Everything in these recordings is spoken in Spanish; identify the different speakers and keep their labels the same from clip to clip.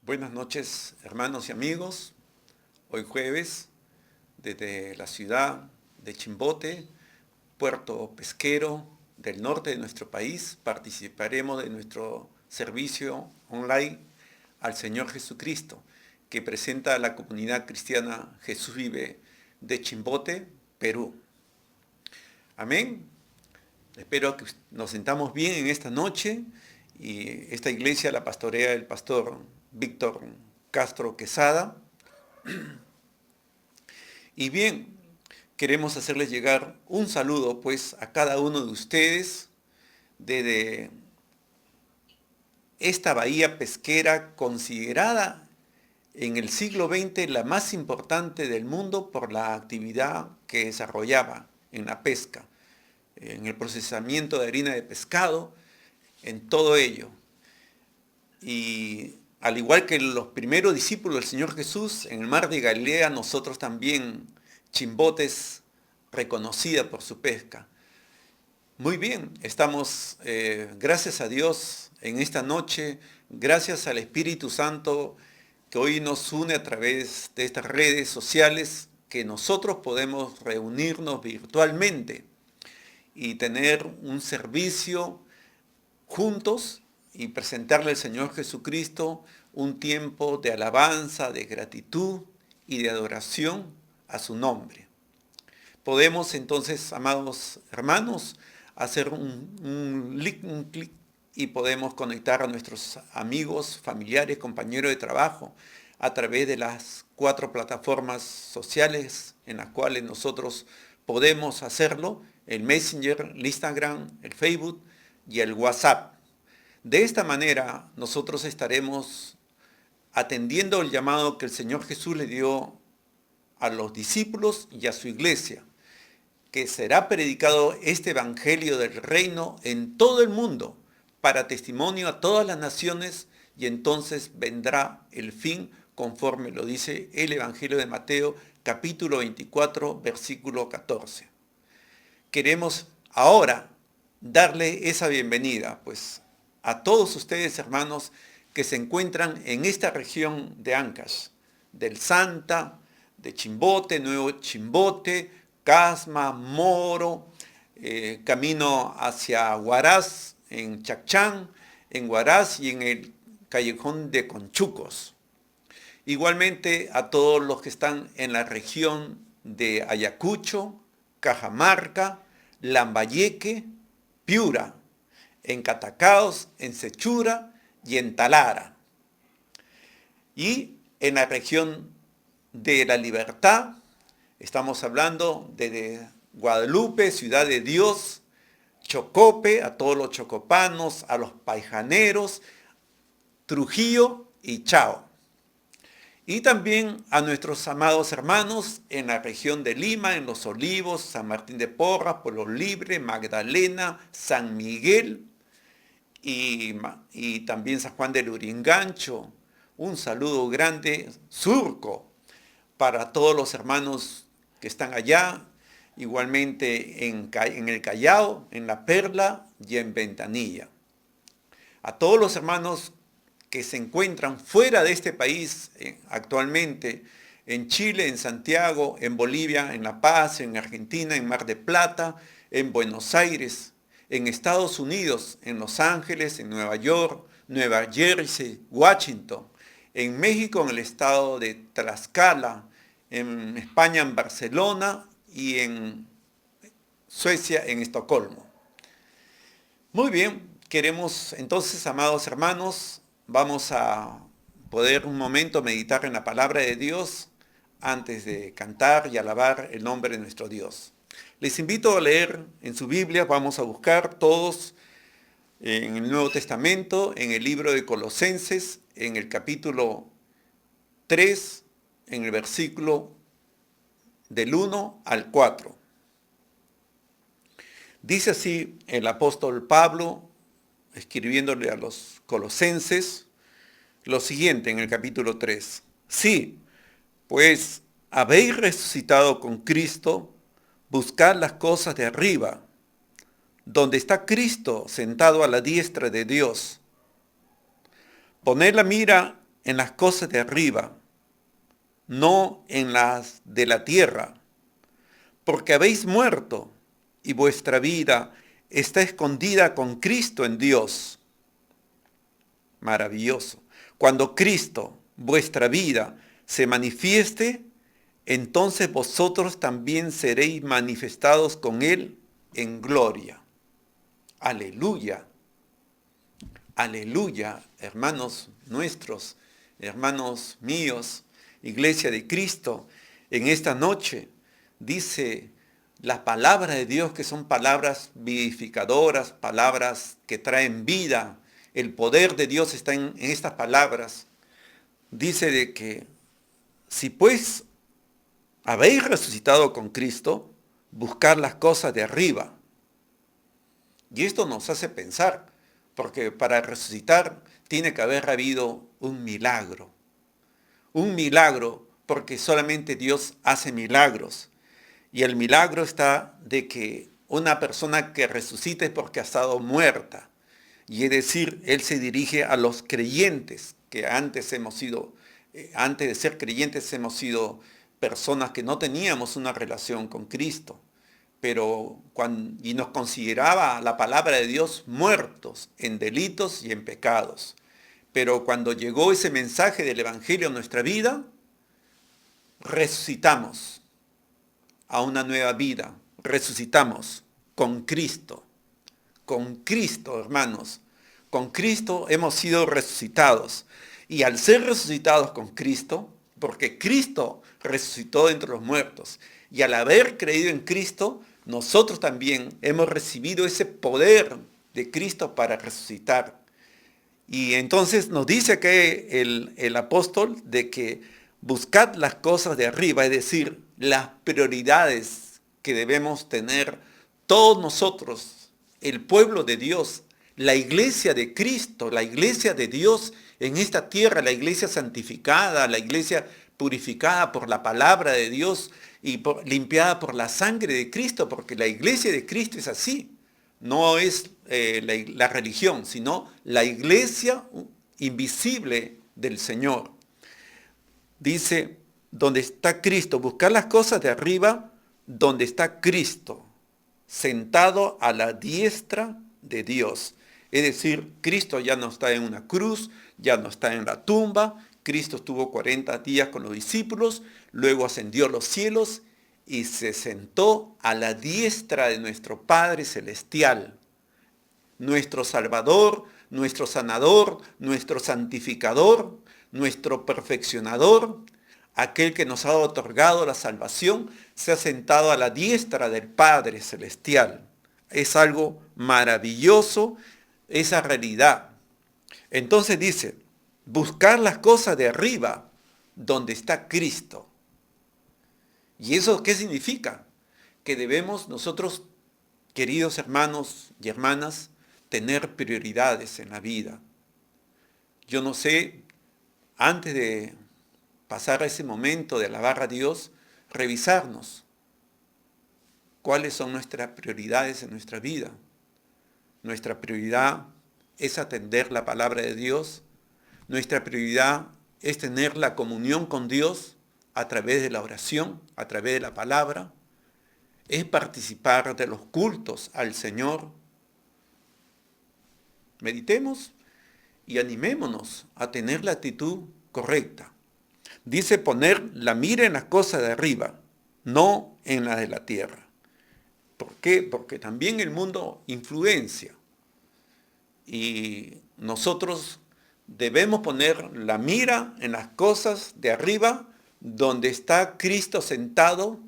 Speaker 1: Buenas noches, hermanos y amigos. Hoy jueves, desde la ciudad de Chimbote, puerto pesquero del norte de nuestro país, participaremos de nuestro servicio online al Señor Jesucristo, que presenta a la comunidad cristiana Jesús Vive de Chimbote, Perú. Amén. Espero que nos sentamos bien en esta noche y esta iglesia la pastorea el pastor Víctor Castro Quesada. Y bien, queremos hacerles llegar un saludo pues a cada uno de ustedes desde esta bahía pesquera considerada en el siglo XX la más importante del mundo por la actividad que desarrollaba en la pesca, en el procesamiento de harina de pescado, en todo ello. Y al igual que los primeros discípulos del Señor Jesús, en el mar de Galilea nosotros también, Chimbote es reconocida por su pesca. Muy bien, estamos, gracias a Dios, en esta noche, gracias al Espíritu Santo que hoy nos une a través de estas redes sociales, que nosotros podemos reunirnos virtualmente y tener un servicio juntos y presentarle al Señor Jesucristo un tiempo de alabanza, de gratitud y de adoración a su nombre. Podemos entonces, amados hermanos, hacer un clic y podemos conectar a nuestros amigos, familiares, compañeros de trabajo a través de las 4 plataformas sociales en las cuales nosotros podemos hacerlo: el Messenger, el Instagram, el Facebook y el WhatsApp. De esta manera nosotros estaremos atendiendo el llamado que el Señor Jesús le dio a los discípulos y a su iglesia, que será predicado este evangelio del reino en todo el mundo para testimonio a todas las naciones, y entonces vendrá el fin conforme lo dice el evangelio de Mateo capítulo 24 versículo 14. Queremos ahora darle esa bienvenida pues a todos ustedes, hermanos, que se encuentran en esta región de Ancash, del Santa, de Chimbote, Nuevo Chimbote, Casma, Moro, camino hacia Huaraz, en Chacchán, en Huaraz y en el callejón de Conchucos. Igualmente a todos los que están en la región de Ayacucho, Cajamarca, Lambayeque, Piura, en Catacaos, en Sechura y en Talara. Y en la región de La Libertad, estamos hablando de Guadalupe, Ciudad de Dios, Chocope, a todos los chocopanos, a los paijaneros, Trujillo y Chao. Y también a nuestros amados hermanos en la región de Lima, en Los Olivos, San Martín de Porras, Pueblo Libre, Magdalena, San Miguel y también San Juan del Urigancho. Un saludo grande, Surco, para todos los hermanos que están allá, igualmente en el Callao, en La Perla y en Ventanilla. A todos los hermanos que se encuentran fuera de este país actualmente, en Chile, en Santiago, en Bolivia, en La Paz, en Argentina, en Mar del Plata, en Buenos Aires, en Estados Unidos, en Los Ángeles, en Nueva York, Nueva Jersey, Washington, en México, en el estado de Tlaxcala, en España, en Barcelona y en Suecia, en Estocolmo. Muy bien, queremos entonces, amados hermanos, vamos a poder un momento meditar en la palabra de Dios antes de cantar y alabar el nombre de nuestro Dios. Les invito a leer en su Biblia, vamos a buscar todos en el Nuevo Testamento, en el libro de Colosenses, en el capítulo 3, en el versículo del 1 al 4. Dice así el apóstol Pablo, escribiéndole a los colosenses, lo siguiente en el capítulo 3. Sí, pues habéis resucitado con Cristo, buscad las cosas de arriba, donde está Cristo sentado a la diestra de Dios. Poned la mira en las cosas de arriba, no en las de la tierra, porque habéis muerto y vuestra vida está escondida con Cristo en Dios. Maravilloso. Cuando Cristo, vuestra vida, se manifieste, entonces vosotros también seréis manifestados con Él en gloria. Aleluya. Aleluya, hermanos nuestros, hermanos míos, Iglesia de Cristo. En esta noche dice las palabras de Dios, que son palabras vivificadoras, palabras que traen vida. El poder de Dios está en estas palabras. Dice de que si pues habéis resucitado con Cristo, buscar las cosas de arriba. Y esto nos hace pensar, porque para resucitar tiene que haber habido un milagro. Un milagro, porque solamente Dios hace milagros. Y el milagro está de que una persona que resucite es porque ha estado muerta. Y es decir, Él se dirige a los creyentes, que antes de ser creyentes hemos sido personas que no teníamos una relación con Cristo. Y nos consideraba la palabra de Dios muertos en delitos y en pecados. Pero cuando llegó ese mensaje del Evangelio a nuestra vida, resucitamos a una nueva vida, resucitamos con Cristo. Con Cristo, hermanos, con Cristo hemos sido resucitados. Y al ser resucitados con Cristo, porque Cristo resucitó entre los muertos, y al haber creído en Cristo, nosotros también hemos recibido ese poder de Cristo para resucitar. Y entonces nos dice que el apóstol de que buscad las cosas de arriba, es decir, las prioridades que debemos tener todos nosotros, el pueblo de Dios, la iglesia de Cristo, la iglesia de Dios en esta tierra, la iglesia santificada, la iglesia purificada por la palabra de Dios y limpiada por la sangre de Cristo, porque la iglesia de Cristo es así. No es la religión, sino la iglesia invisible del Señor. Dice, donde está Cristo, buscar las cosas de arriba, donde está Cristo, sentado a la diestra de Dios. Es decir, Cristo ya no está en una cruz, ya no está en la tumba. Cristo estuvo 40 días con los discípulos, luego ascendió a los cielos y se sentó a la diestra de nuestro Padre Celestial, nuestro Salvador, nuestro sanador, nuestro santificador, nuestro perfeccionador, aquel que nos ha otorgado la salvación, se ha sentado a la diestra del Padre Celestial. Es algo maravilloso esa realidad. Entonces dice, buscar las cosas de arriba, donde está Cristo. ¿Y eso qué significa? Que debemos nosotros, queridos hermanos y hermanas, tener prioridades en la vida. Yo no sé, antes de pasar a ese momento de alabar a Dios, revisarnos cuáles son nuestras prioridades en nuestra vida. Nuestra prioridad es atender la palabra de Dios. Nuestra prioridad es tener la comunión con Dios a través de la oración, a través de la palabra. Es participar de los cultos al Señor. Meditemos y animémonos a tener la actitud correcta. Dice poner la mira en las cosas de arriba, no en las de la tierra. ¿Por qué? Porque también el mundo influencia. Y nosotros debemos poner la mira en las cosas de arriba, donde está Cristo sentado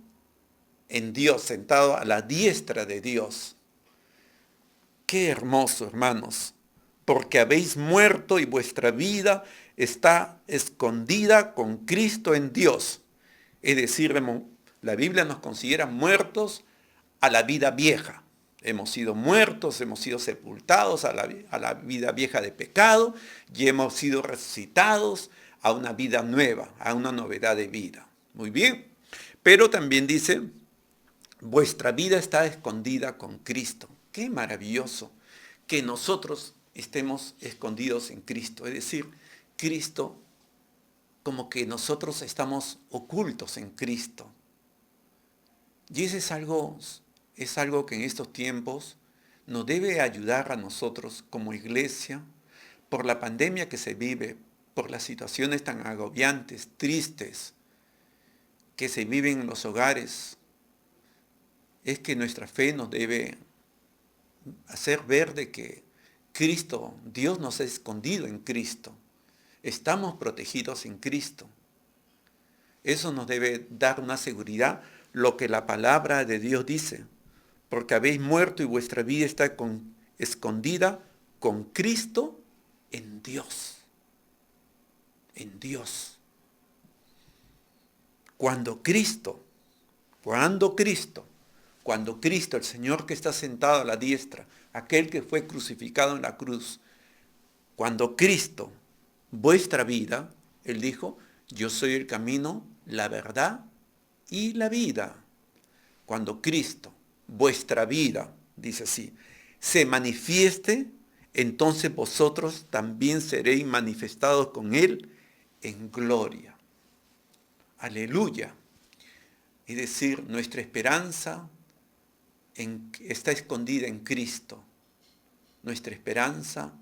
Speaker 1: en Dios, sentado a la diestra de Dios. Qué hermoso, hermanos, porque habéis muerto y vuestra vida está escondida con Cristo en Dios. Es decir, la Biblia nos considera muertos a la vida vieja. Hemos sido muertos, hemos sido sepultados a la vida vieja de pecado y hemos sido resucitados a una vida nueva, a una novedad de vida. Muy bien, pero también dice, vuestra vida está escondida con Cristo. Qué maravilloso que nosotros estemos escondidos en Cristo. Es decir, Cristo como que nosotros estamos ocultos en Cristo. Y eso es algo que en estos tiempos nos debe ayudar a nosotros como iglesia, por la pandemia que se vive, por las situaciones tan agobiantes, tristes, que se viven en los hogares. Es que nuestra fe nos debe hacer ver de que Cristo, Dios nos ha escondido en Cristo. Estamos protegidos en Cristo. Eso nos debe dar una seguridad, lo que la palabra de Dios dice. Porque habéis muerto y vuestra vida está escondida con Cristo en Dios. En Dios. Cuando Cristo, el Señor que está sentado a la diestra, aquel que fue crucificado en la cruz, cuando Cristo, vuestra vida, Él dijo, yo soy el camino, la verdad y la vida. Cuando Cristo, vuestra vida, dice así, se manifieste, entonces vosotros también seréis manifestados con Él en gloria. Aleluya. Es decir, nuestra esperanza está escondida en Cristo. Nuestra esperanza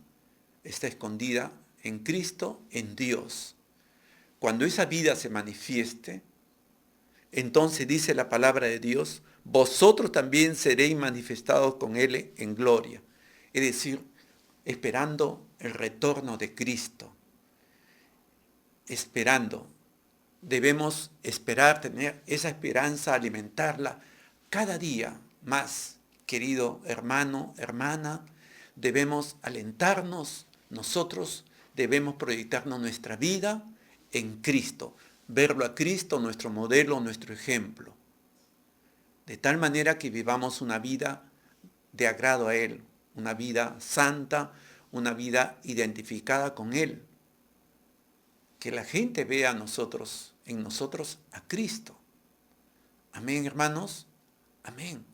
Speaker 1: está escondida en Cristo, en Dios. Cuando esa vida se manifieste, entonces dice la palabra de Dios, vosotros también seréis manifestados con Él en gloria. Es decir, esperando el retorno de Cristo. Esperando. Debemos esperar, tener esa esperanza, alimentarla cada día más. Querido hermano, hermana, debemos alentarnos, nosotros debemos proyectarnos nuestra vida en Cristo, verlo a Cristo, nuestro modelo, nuestro ejemplo, de tal manera que vivamos una vida de agrado a Él, una vida santa, una vida identificada con Él. Que la gente vea en nosotros a Cristo. Amén, hermanos. Amén.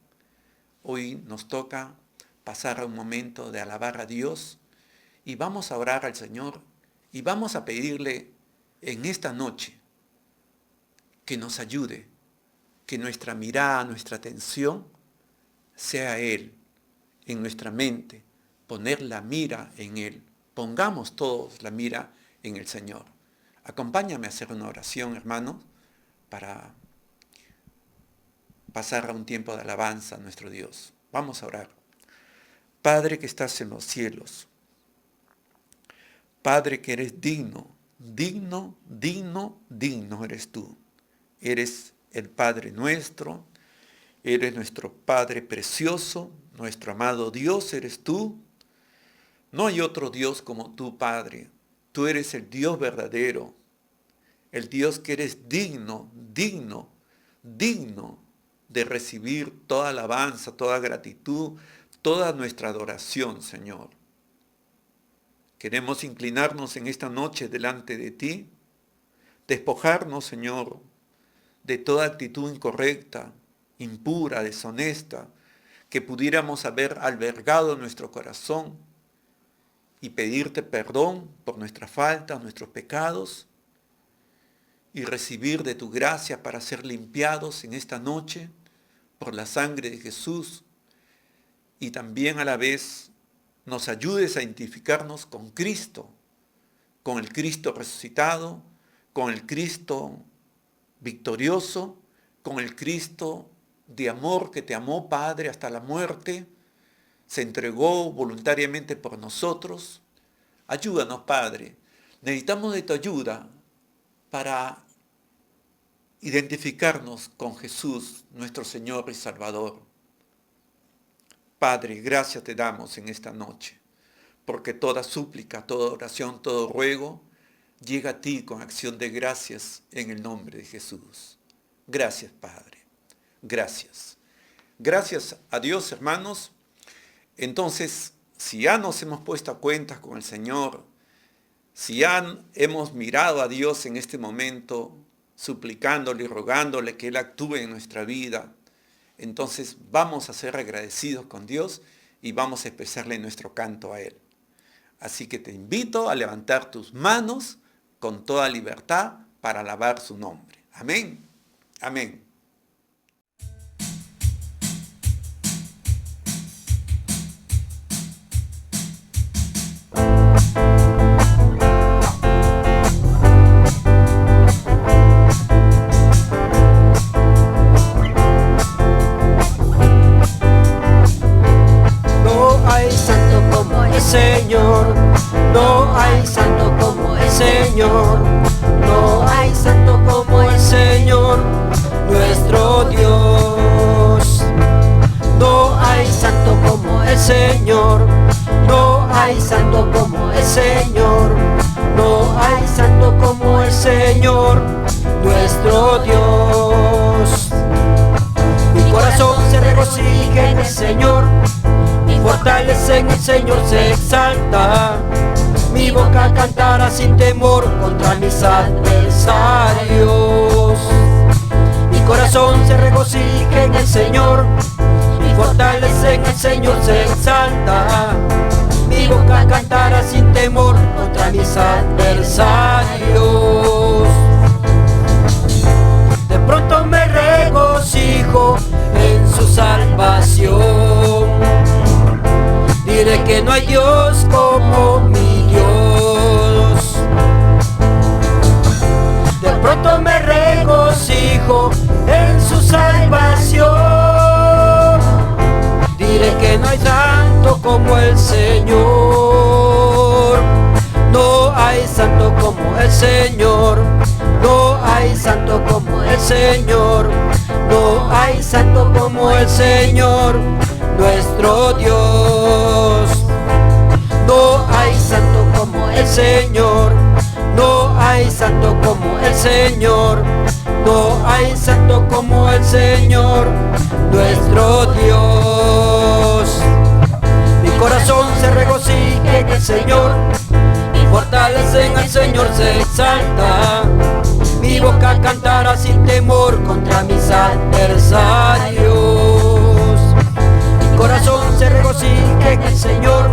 Speaker 1: Hoy nos toca pasar a un momento de alabar a Dios y vamos a orar al Señor y vamos a pedirle en esta noche que nos ayude, que nuestra mirada, nuestra atención sea Él, en nuestra mente, poner la mira en Él. Pongamos todos la mira en el Señor. Acompáñame a hacer una oración, hermanos, para pasar a un tiempo de alabanza a nuestro Dios. Vamos a orar. Padre que estás en los cielos, Padre que eres digno, digno, digno, digno eres tú. Eres el Padre nuestro, eres nuestro Padre precioso, nuestro amado Dios eres tú. No hay otro Dios como tú, Padre. Tú eres el Dios verdadero, el Dios que eres digno, digno, digno de recibir toda alabanza, toda gratitud, toda nuestra adoración, Señor. Queremos inclinarnos en esta noche delante de ti, despojarnos, Señor, de toda actitud incorrecta, impura, deshonesta, que pudiéramos haber albergado en nuestro corazón y pedirte perdón por nuestras faltas, nuestros pecados, y recibir de tu gracia para ser limpiados en esta noche por la sangre de Jesús, y también a la vez nos ayudes a identificarnos con Cristo, con el Cristo resucitado, con el Cristo victorioso, con el Cristo de amor que te amó, Padre, hasta la muerte, se entregó voluntariamente por nosotros. Ayúdanos, Padre. Necesitamos de tu ayuda para identificarnos con Jesús, nuestro Señor y Salvador. Padre, gracias te damos en esta noche, porque toda súplica, toda oración, todo ruego llega a ti con acción de gracias en el nombre de Jesús. Gracias, Padre. Gracias. Gracias a Dios, hermanos. Entonces, si ya nos hemos puesto a cuentas con el Señor, si ya hemos mirado a Dios en este momento, suplicándole y rogándole que Él actúe en nuestra vida, entonces vamos a ser agradecidos con Dios y vamos a expresarle nuestro canto a Él. Así que te invito a levantar tus manos con toda libertad para alabar su nombre. Amén. Amén.
Speaker 2: Señor, no hay santo como el Señor, no hay santo como el Señor, nuestro Dios. No hay santo como el Señor, no hay santo como el Señor, no hay santo como el Señor, nuestro Dios. Mi corazón se regocija en el Señor, mi fortaleza en el Señor se exalta, mi boca cantará sin temor contra mis adversarios. Mi corazón se regocija en el Señor, mi fortaleza en el Señor se exalta, mi boca cantará sin temor contra mis adversarios. De pronto me regocijo en su salvación, diré que no hay Dios como mi Dios. De pronto me regocijo en su salvación, diré que no hay santo como el Señor. No hay santo como el Señor, no hay santo como el Señor, no hay santo como el Señor, nuestro Dios. No hay santo como el Señor, no hay santo como el Señor, no hay santo como el Señor, nuestro Dios. Mi corazón se regocija en el Señor, mi fortaleza en el Señor se exalta, mi boca cantará sin temor contra mis adversarios. Mi corazón se regocija en el Señor,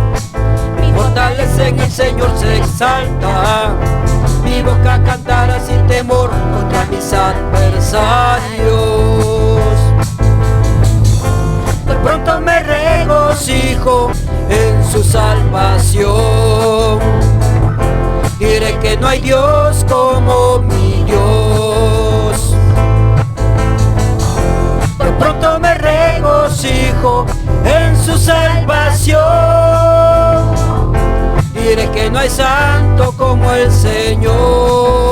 Speaker 2: mi fortaleza en el Señor se exalta, mi boca cantará sin temor contra mis adversarios. De pronto me regocijo en su salvación, diré que no hay Dios como mi Dios. De pronto me regocijo en su salvación, diré que no hay santo como el Señor.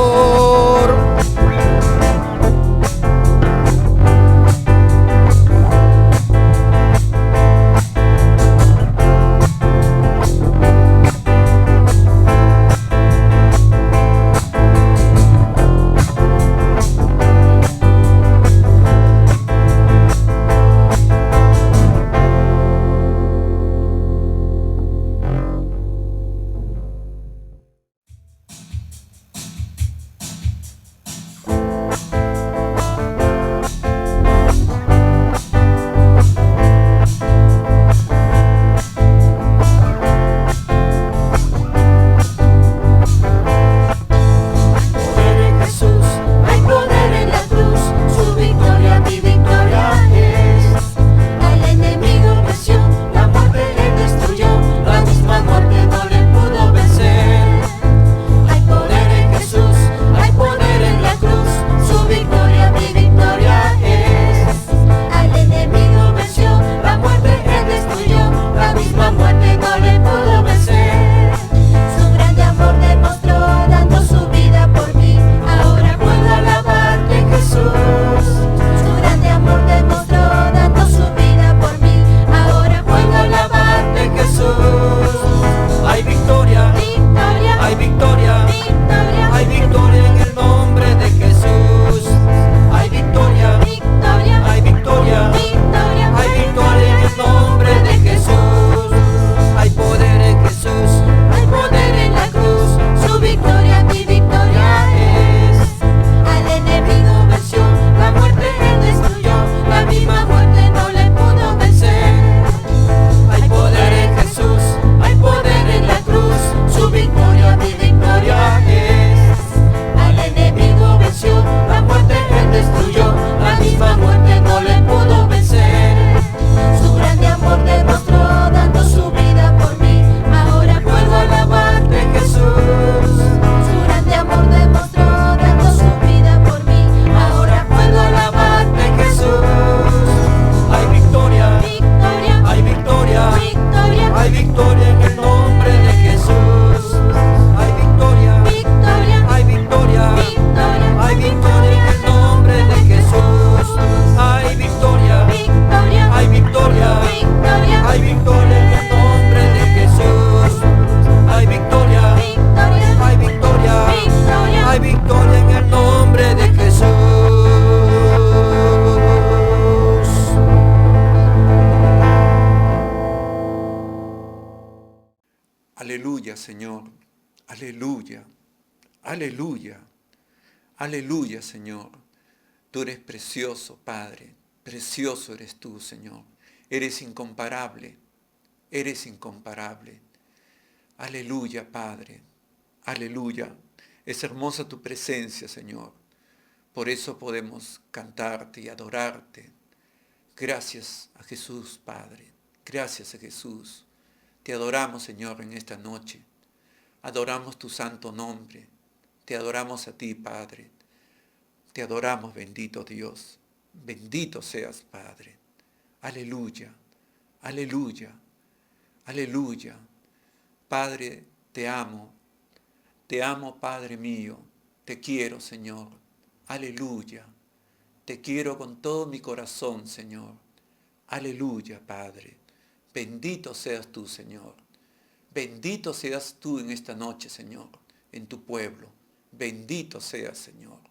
Speaker 1: Aleluya, Señor. Aleluya. Aleluya. Aleluya, Señor. Tú eres precioso, Padre. Precioso eres tú, Señor. Eres incomparable. Eres incomparable. Aleluya, Padre. Aleluya. Es hermosa tu presencia, Señor. Por eso podemos cantarte y adorarte. Gracias a Jesús, Padre. Gracias a Jesús. Te adoramos, Señor, en esta noche. Adoramos tu santo nombre. Te adoramos a ti, Padre. Te adoramos, bendito Dios. Bendito seas, Padre. Aleluya. Aleluya. Aleluya. Padre, te amo. Te amo, Padre mío. Te quiero, Señor. Aleluya. Te quiero con todo mi corazón, Señor. Aleluya, Padre. Bendito seas tú, Señor. Bendito seas tú en esta noche, Señor, en tu pueblo. Bendito seas, Señor.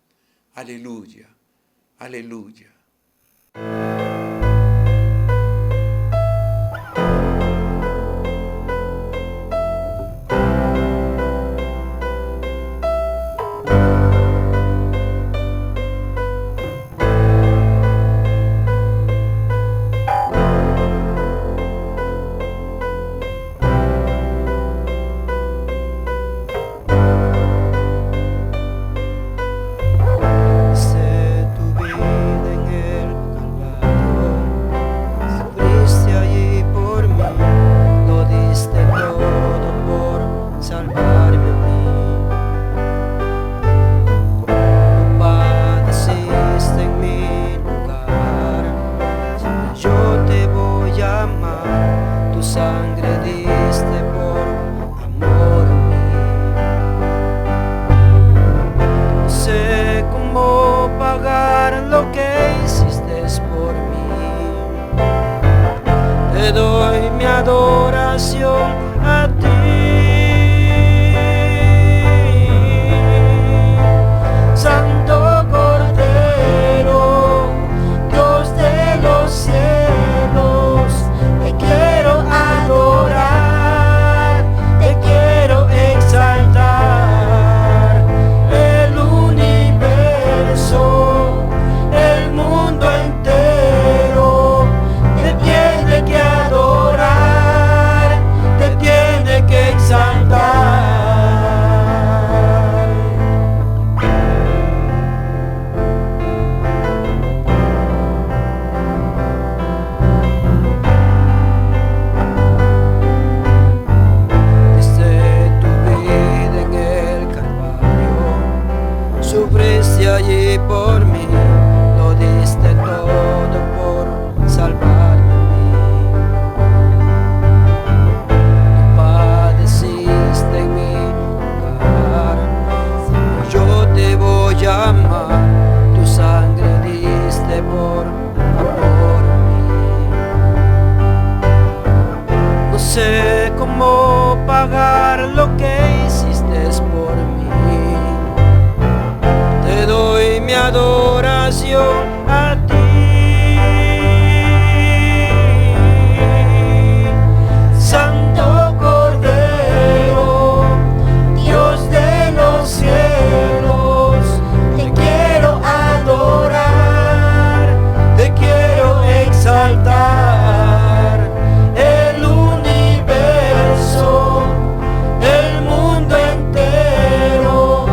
Speaker 1: Aleluya. Aleluya.
Speaker 2: Adoración a ti, Santo Cordero, Dios de los cielos, te quiero adorar, te quiero exaltar, el universo, el mundo entero, te tiene que adorar, te tiene que exaltar. Desde tu vida en el Calvario, sufriste allí por mí, lo diste todo por salvarme a mí. Tú padeciste en mi lugar, yo te voy a amar, tu sangre diste por amor a mí. No sé cómo pagar lo que hiciste por mí, te doy mi adoración a ti, Santo Cordero, Dios de los cielos, te quiero adorar, te quiero exaltar, el universo, el mundo entero,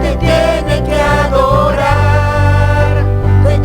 Speaker 2: te tiene que adorar, te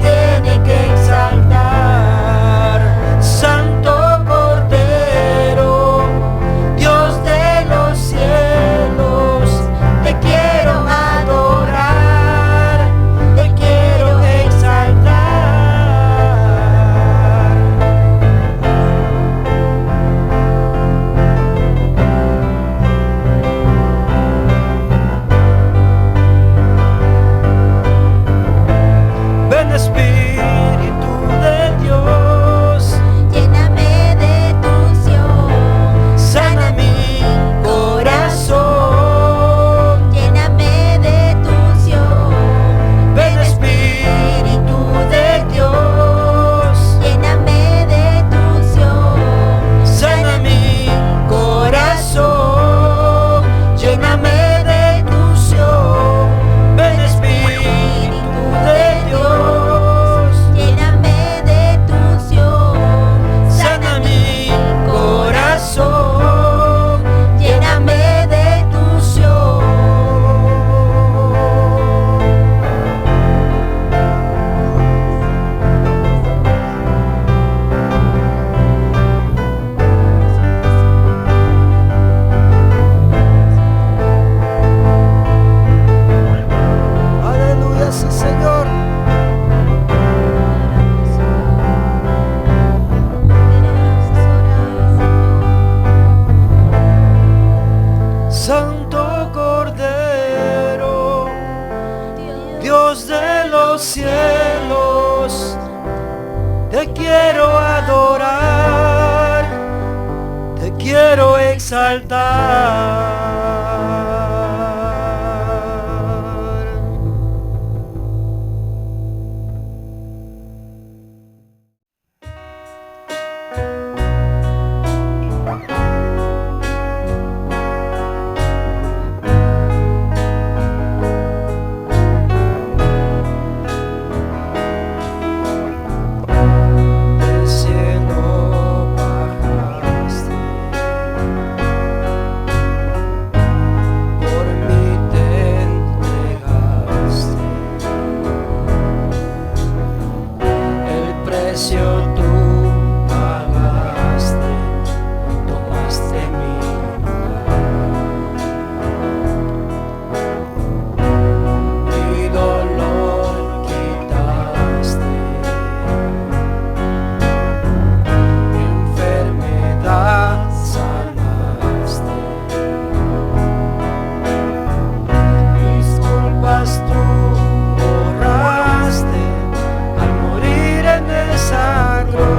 Speaker 2: te quiero adorar, te quiero exaltar. Tú pagaste, tomaste mi lugar, mi dolor quitaste, mi enfermedad sanaste, mis culpas tú borraste al morir en esa cruz.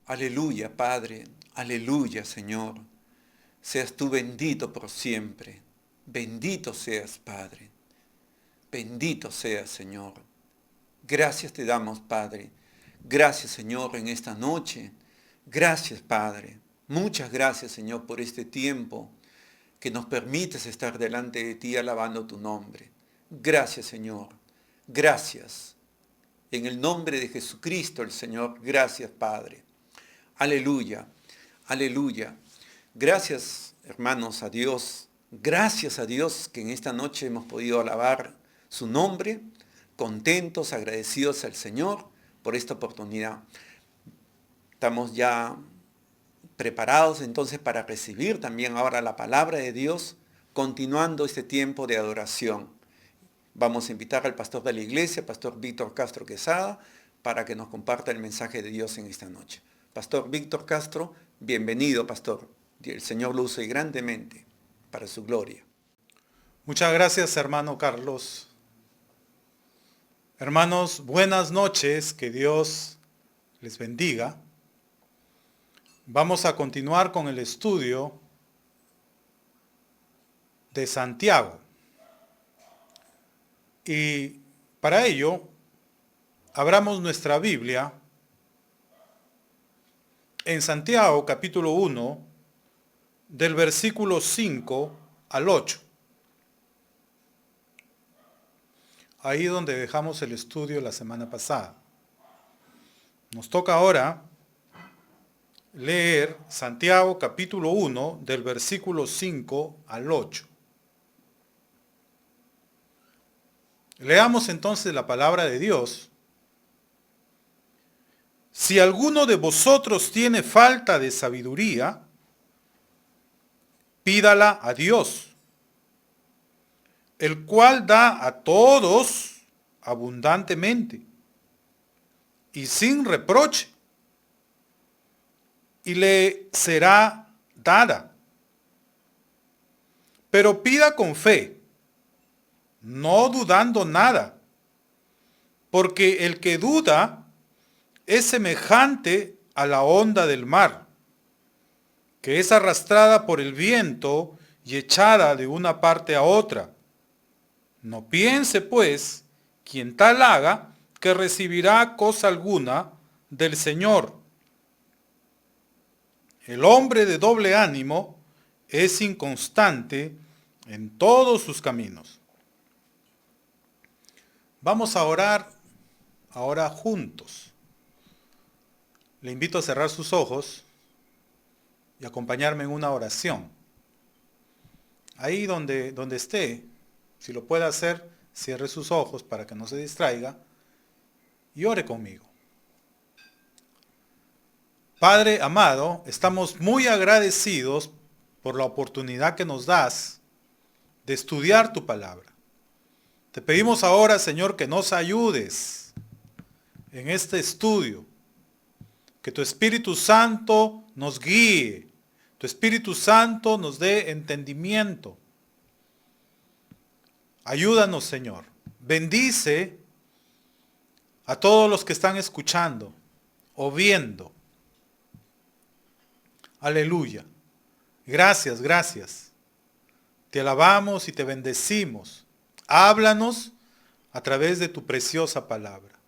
Speaker 1: Aleluya, Padre. Aleluya, Señor. Seas tú bendito por siempre. Bendito seas, Padre. Bendito seas, Señor. Gracias te damos, Padre. Gracias, Señor, en esta noche. Gracias, Padre. Muchas gracias, Señor, por este tiempo que nos permites estar delante de ti alabando tu nombre. Gracias, Señor. Gracias. En el nombre de Jesucristo, el Señor. Gracias, Padre. Aleluya. Aleluya. Gracias, hermanos, a Dios. Gracias a Dios que en esta noche hemos podido alabar su nombre, contentos, agradecidos al Señor por esta oportunidad. Estamos ya preparados entonces para recibir también ahora la palabra de Dios, continuando este tiempo de adoración. Vamos a invitar al pastor de la iglesia, pastor Víctor Castro Quesada, para que nos comparta el mensaje de Dios en esta noche. Pastor Víctor Castro, bienvenido, pastor. El Señor lo use grandemente para su gloria.
Speaker 3: Muchas gracias, hermano Carlos. Hermanos, buenas noches, que Dios les bendiga. Vamos a continuar con el estudio de Santiago. Y para ello, abramos nuestra Biblia en Santiago capítulo 1, del versículo 5 al 8. Ahí donde dejamos el estudio la semana pasada. Nos toca ahora leer Santiago capítulo 1 del versículo 5 al 8. Leamos entonces la palabra de Dios. Si alguno de vosotros tiene falta de sabiduría, pídala a Dios, el cual da a todos abundantemente y sin reproche, y le será dada. Pero pida con fe, no dudando nada, porque el que duda es semejante a la onda del mar, que es arrastrada por el viento y echada de una parte a otra. No piense, pues, quien tal haga, que recibirá cosa alguna del Señor. El hombre de doble ánimo es inconstante en todos sus caminos. Vamos a orar ahora juntos. Le invito a cerrar sus ojos y acompañarme en una oración. Ahí donde esté, si lo puede hacer, cierre sus ojos para que no se distraiga y ore conmigo. Padre amado, estamos muy agradecidos por la oportunidad que nos das de estudiar tu palabra. Te pedimos ahora, Señor, que nos ayudes en este estudio, que tu Espíritu Santo nos guíe, tu Espíritu Santo nos dé entendimiento. Ayúdanos, Señor. Bendice a todos los que están escuchando o viendo. Aleluya. Gracias, gracias. Te alabamos y te bendecimos. Háblanos a través de tu preciosa palabra.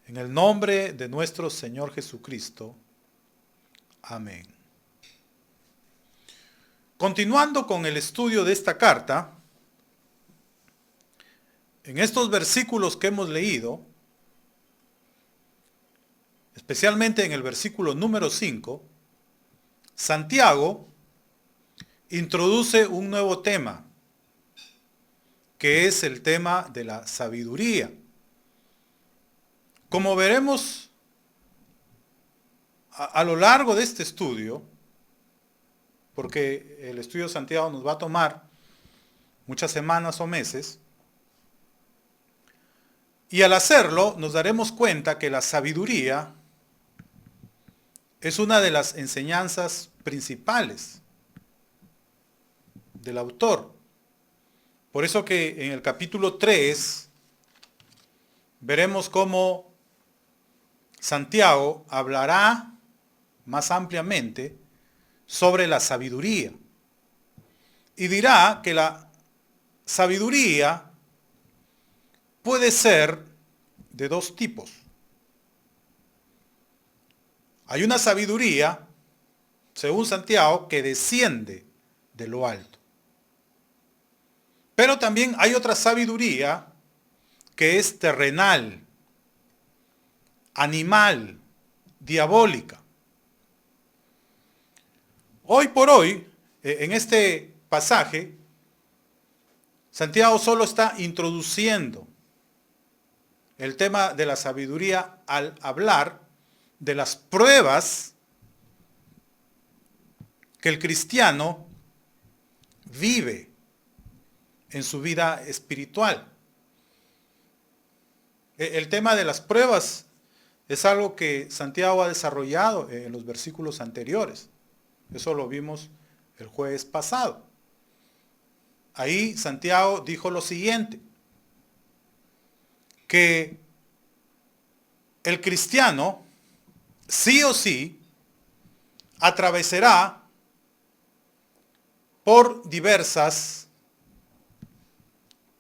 Speaker 3: En el nombre de nuestro Señor Jesucristo. Amén. Continuando con el estudio de esta carta, en estos versículos que hemos leído, especialmente en el versículo número 5, Santiago introduce un nuevo tema, que es el tema de la sabiduría. Como veremos a lo largo de este estudio, porque el estudio de Santiago nos va a tomar muchas semanas o meses, y al hacerlo nos daremos cuenta que la sabiduría es una de las enseñanzas principales del autor. Por eso que en el capítulo 3 veremos cómo Santiago hablará más ampliamente sobre la sabiduría. Y dirá que la sabiduría puede ser de dos tipos. Hay una sabiduría, según Santiago, que desciende de lo alto. Pero también hay otra sabiduría que es terrenal, animal, diabólica. Hoy por hoy, en este pasaje, Santiago solo está introduciendo el tema de la sabiduría al hablar de las pruebas que el cristiano vive en su vida espiritual. El tema de las pruebas es algo que Santiago ha desarrollado en los versículos anteriores. Eso lo vimos el jueves pasado. Ahí Santiago dijo lo siguiente, que el cristiano sí o sí atravesará por diversas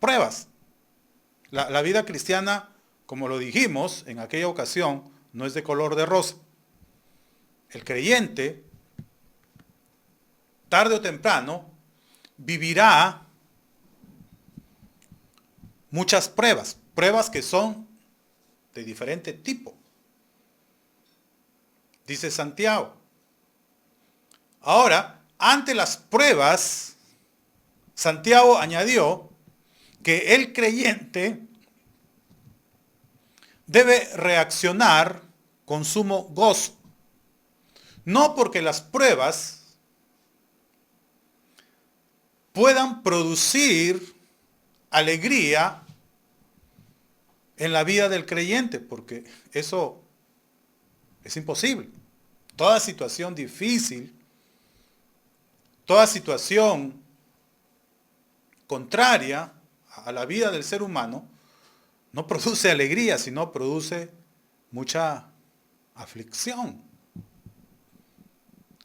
Speaker 3: pruebas. La vida cristiana, como lo dijimos en aquella ocasión, no es de color de rosa. El creyente, tarde o temprano, vivirá muchas pruebas, pruebas que son de diferente tipo. Dice Santiago. Ahora, ante las pruebas, Santiago añadió que el creyente debe reaccionar con sumo gozo. No porque las pruebas puedan producir alegría en la vida del creyente, porque eso es imposible. Toda situación difícil, toda situación contraria a la vida del ser humano, no produce alegría, sino produce mucha aflicción.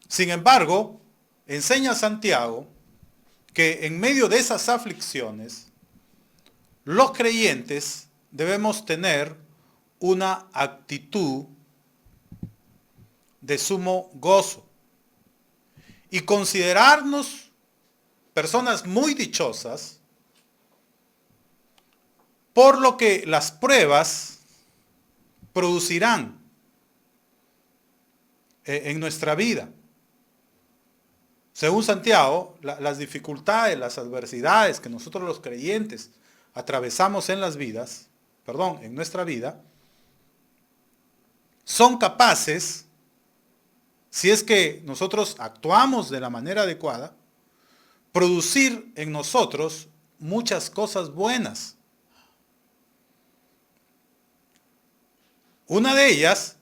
Speaker 3: Sin embargo, enseña Santiago que en medio de esas aflicciones, los creyentes debemos tener una actitud de sumo gozo y considerarnos personas muy dichosas por lo que las pruebas producirán en nuestra vida. Según Santiago, las dificultades, las adversidades que nosotros los creyentes atravesamos en en nuestra vida, son capaces, si es que nosotros actuamos de la manera adecuada, producir en nosotros muchas cosas buenas. Una de ellas,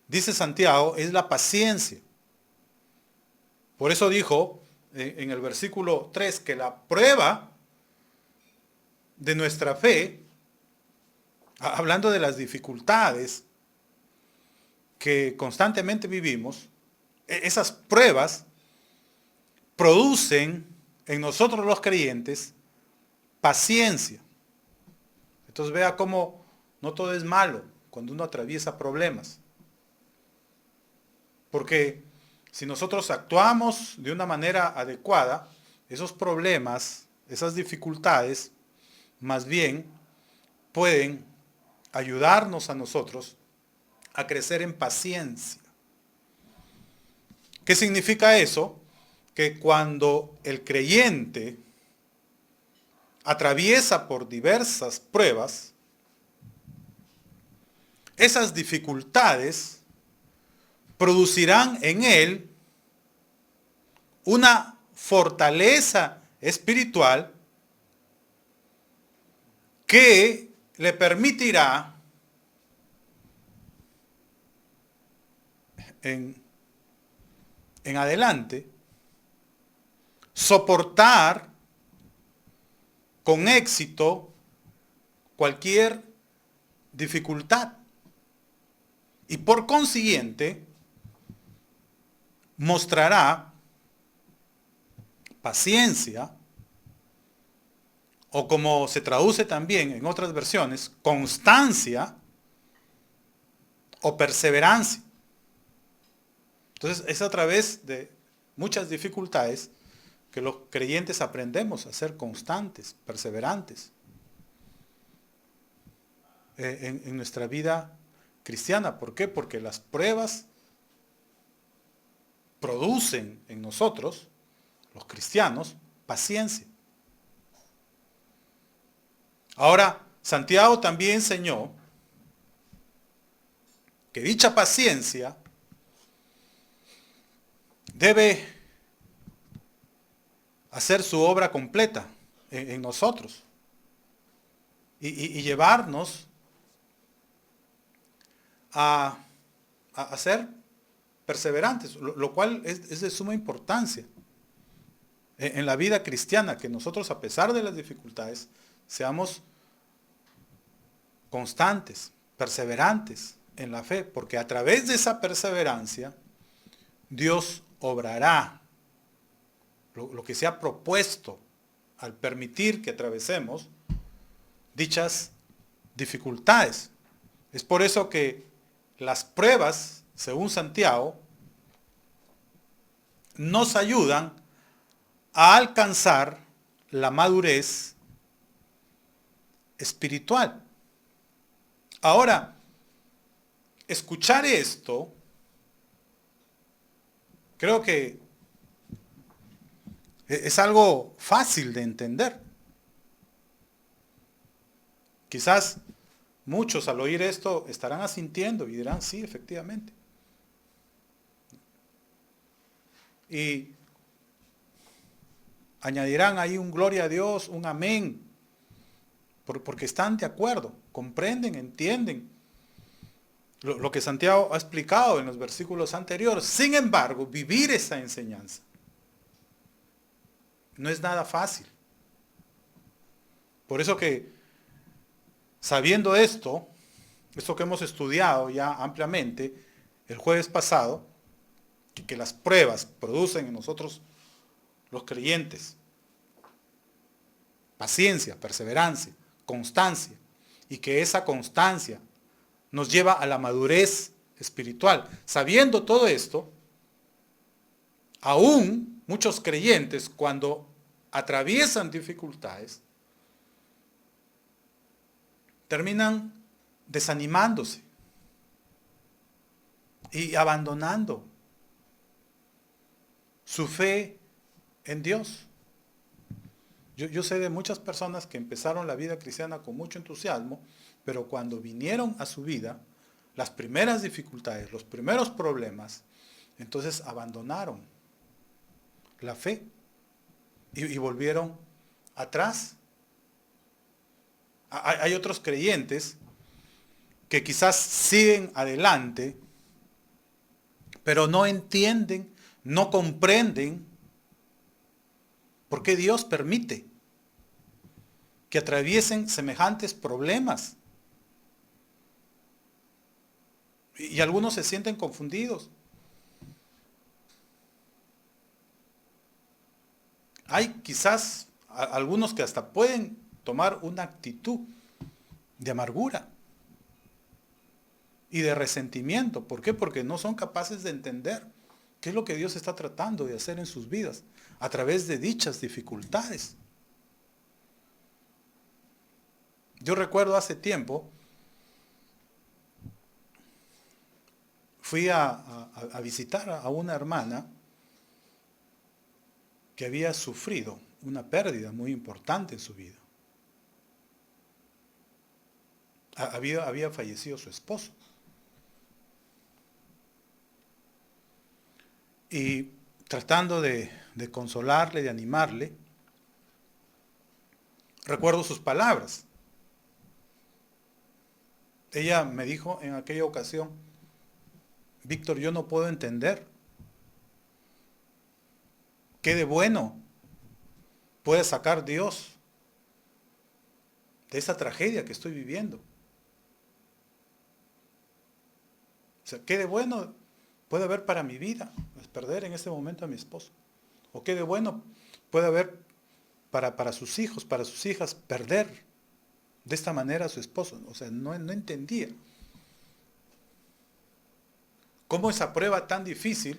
Speaker 3: dice Santiago, es la paciencia. Por eso dijo en el versículo 3 que la prueba de nuestra fe, hablando de las dificultades que constantemente vivimos, esas pruebas producen en nosotros los creyentes paciencia. Entonces vea cómo no todo es malo cuando uno atraviesa problemas. Porque si nosotros actuamos de una manera adecuada, esos problemas, esas dificultades, más bien pueden ayudarnos a nosotros a crecer en paciencia. ¿Qué significa eso? Que cuando el creyente atraviesa por diversas pruebas, esas dificultades producirán en él una fortaleza espiritual que le permitirá en adelante soportar con éxito cualquier dificultad y por consiguiente mostrará paciencia, o como se traduce también en otras versiones, constancia o perseverancia. Entonces es a través de muchas dificultades que los creyentes aprendemos a ser constantes, perseverantes en nuestra vida cristiana. ¿Por qué? Porque las pruebas producen en nosotros, los cristianos, paciencia. Ahora, Santiago también enseñó que dicha paciencia debe hacer su obra completa en nosotros y llevarnos a ser perseverantes, lo cual es de suma importancia en la vida cristiana, que nosotros, a pesar de las dificultades, seamos constantes, perseverantes en la fe, porque a través de esa perseverancia Dios obrará lo que se ha propuesto al permitir que atravesemos dichas dificultades. Es por eso que las pruebas, según Santiago, nos ayudan a alcanzar la madurez espiritual. Ahora, escuchar esto, creo que es algo fácil de entender. Quizás muchos al oír esto estarán asintiendo y dirán, sí, efectivamente. Y añadirán ahí un gloria a Dios, un amén, porque están de acuerdo, comprenden, entienden lo que Santiago ha explicado en los versículos anteriores. Sin embargo, vivir esa enseñanza no es nada fácil. Por eso que, sabiendo esto que hemos estudiado ya ampliamente el jueves pasado, que las pruebas producen en nosotros, los creyentes, paciencia, perseverancia, constancia, y que esa constancia nos lleva a la madurez espiritual. Sabiendo todo esto, aún muchos creyentes, cuando atraviesan dificultades, terminan desanimándose y abandonando su fe en Dios. Yo sé de muchas personas que empezaron la vida cristiana con mucho entusiasmo, pero cuando vinieron a su vida las primeras dificultades, los primeros problemas, entonces abandonaron la fe y volvieron atrás. Hay otros creyentes que quizás siguen adelante, pero no entienden, no comprenden por qué Dios permite que atraviesen semejantes problemas. Y algunos se sienten confundidos. Hay quizás algunos que hasta pueden tomar una actitud de amargura y de resentimiento. ¿Por qué? Porque no son capaces de entender qué es lo que Dios está tratando de hacer en sus vidas a través de dichas dificultades. Yo recuerdo hace tiempo, fui a visitar a una hermana que había sufrido una pérdida muy importante en su vida. Había fallecido su esposo. Y tratando de consolarle, de animarle, recuerdo sus palabras. Ella me dijo en aquella ocasión, Víctor, yo no puedo entender qué de bueno puede sacar Dios de esa tragedia que estoy viviendo. O sea, ¿qué de bueno puede haber para mi vida? perder en este momento a mi esposo? ¿O qué de bueno puede haber para sus hijos, para sus hijas, perder de esta manera a su esposo? O sea, no entendía cómo esa prueba tan difícil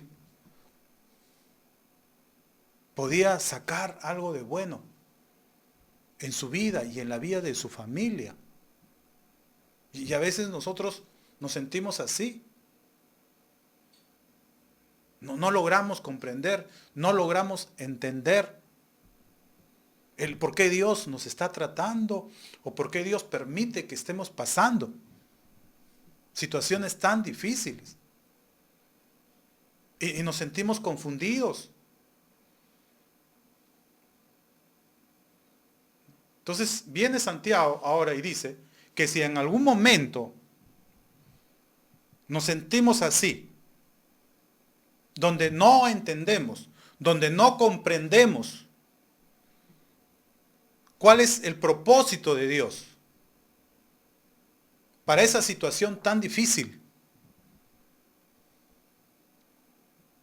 Speaker 3: podía sacar algo de bueno en su vida y en la vida de su familia. Y a veces nosotros nos sentimos así. No logramos comprender, no logramos entender el por qué Dios nos está tratando o por qué Dios permite que estemos pasando situaciones tan difíciles. Y nos sentimos confundidos. Entonces viene Santiago ahora y dice que si en algún momento nos sentimos así, donde no entendemos, donde no comprendemos cuál es el propósito de Dios para esa situación tan difícil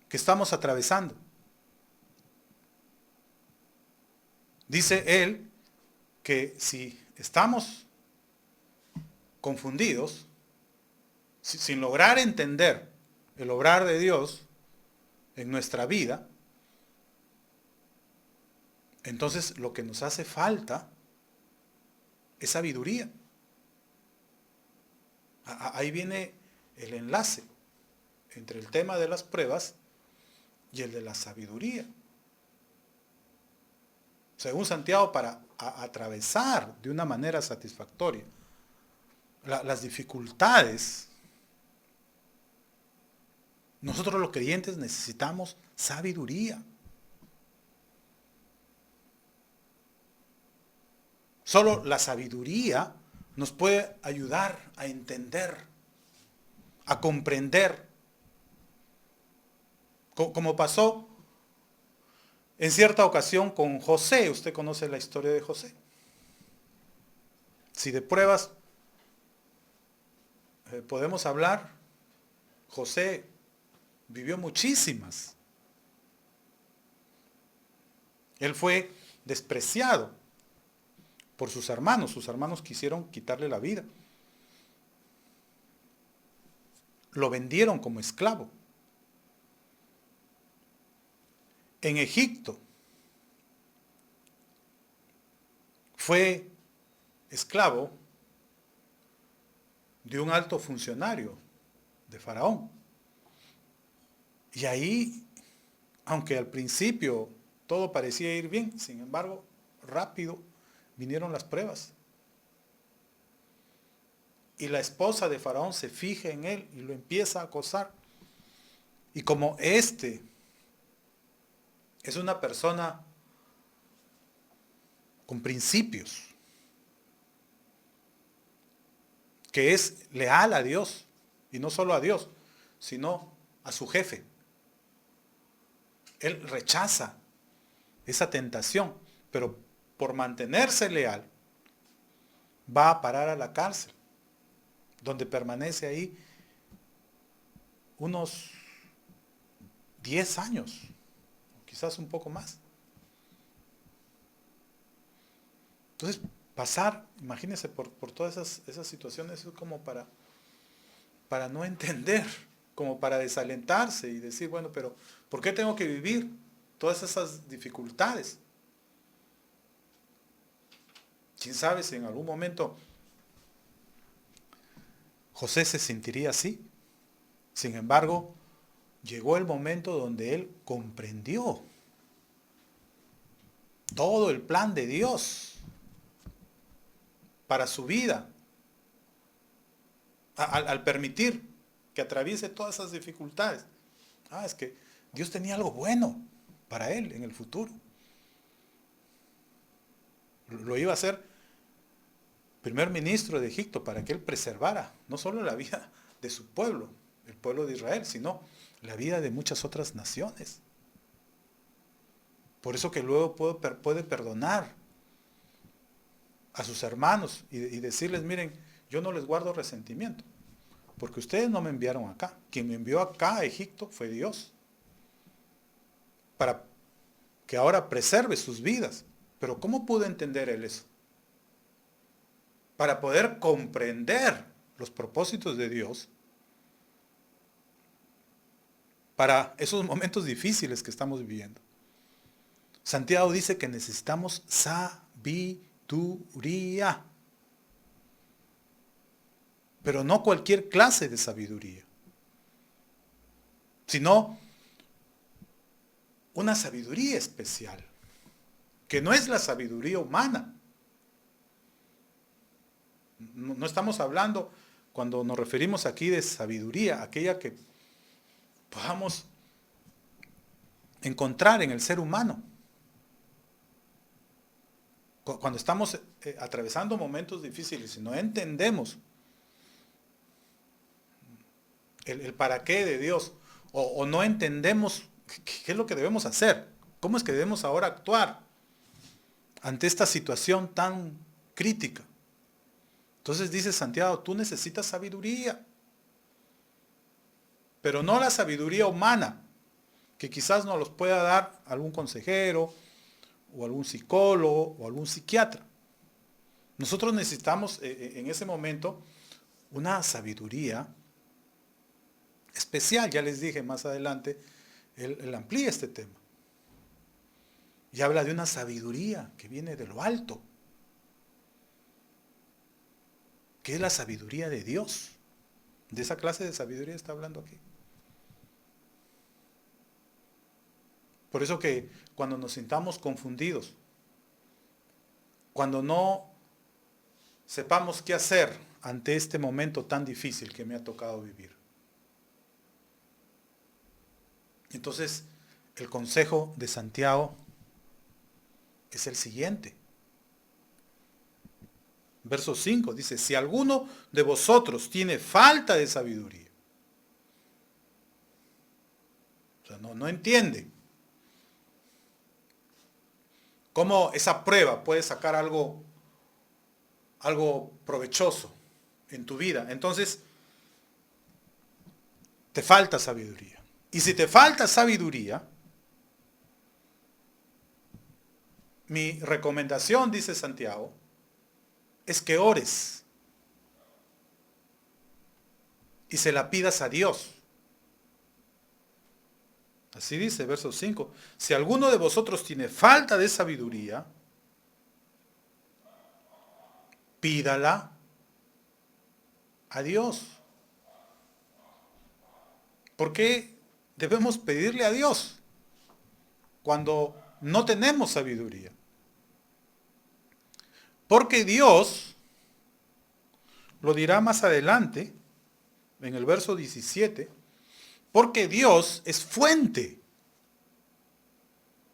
Speaker 3: que estamos atravesando. Dice él que si estamos confundidos, sin lograr entender el obrar de Dios en nuestra vida, entonces lo que nos hace falta es sabiduría. Ahí viene el enlace entre el tema de las pruebas y el de la sabiduría. Según Santiago, para atravesar de una manera satisfactoria las dificultades, nosotros los creyentes necesitamos sabiduría. Solo la sabiduría nos puede ayudar a entender, a comprender, como pasó en cierta ocasión con José. Usted conoce la historia de José. Si de pruebas podemos hablar, José vivió muchísimas. Él fue despreciado por sus hermanos quisieron quitarle la vida. Lo vendieron como esclavo. En Egipto fue esclavo de un alto funcionario de Faraón. Y ahí, aunque al principio todo parecía ir bien, sin embargo, rápido vinieron las pruebas. Y la esposa de Faraón se fija en él y lo empieza a acosar. Y como este es una persona con principios, que es leal a Dios, y no solo a Dios, sino a su jefe, él rechaza esa tentación, pero por mantenerse leal, va a parar a la cárcel, donde permanece ahí unos 10 años, quizás un poco más. Entonces, pasar, imagínense, por todas esas situaciones es como para no entender, como para desalentarse y decir, bueno, pero ¿por qué tengo que vivir todas esas dificultades? ¿Quién sabe si en algún momento José se sentiría así? Sin embargo, llegó el momento donde él comprendió todo el plan de Dios para su vida, al permitir que atraviese todas esas dificultades. Es que Dios tenía algo bueno para él en el futuro. Lo iba a hacer primer ministro de Egipto para que él preservara no solo la vida de su pueblo, el pueblo de Israel, sino la vida de muchas otras naciones. Por eso que luego puede perdonar a sus hermanos y decirles, miren, yo no les guardo resentimiento, porque ustedes no me enviaron acá. Quien me envió acá a Egipto fue Dios. para que ahora preserve sus vidas. Pero ¿cómo pudo entender él eso? Para poder comprender los propósitos de Dios para esos momentos difíciles que estamos viviendo. Santiago dice que necesitamos sabiduría. Pero no cualquier clase de sabiduría, sino una sabiduría especial, que no es la sabiduría humana. No estamos hablando, cuando nos referimos aquí de sabiduría, aquella que podamos encontrar en el ser humano. Cuando estamos atravesando momentos difíciles y no entendemos el para qué de Dios, o no entendemos qué es lo que debemos hacer, cómo es que debemos ahora actuar ante esta situación tan crítica. Entonces dice Santiago, tú necesitas sabiduría, pero no la sabiduría humana, que quizás nos los pueda dar algún consejero, o algún psicólogo, o algún psiquiatra. Nosotros necesitamos en ese momento una sabiduría especial. Ya les dije más adelante, él amplía este tema. Y habla de una sabiduría que viene de lo alto, que es la sabiduría de Dios. De esa clase de sabiduría está hablando aquí. Por eso que cuando nos sintamos confundidos, cuando no sepamos qué hacer ante este momento tan difícil que me ha tocado vivir, entonces el consejo de Santiago es el siguiente. Verso 5 dice, si alguno de vosotros tiene falta de sabiduría, o sea, no entiende cómo esa prueba puede sacar algo provechoso en tu vida, entonces te falta sabiduría. Y si te falta sabiduría, mi recomendación, dice Santiago, es que ores y se la pidas a Dios. Así dice, verso 5. Si alguno de vosotros tiene falta de sabiduría, pídala a Dios. ¿Por qué debemos pedirle a Dios cuando no tenemos sabiduría? Porque Dios, lo dirá más adelante, en el verso 17, porque Dios es fuente,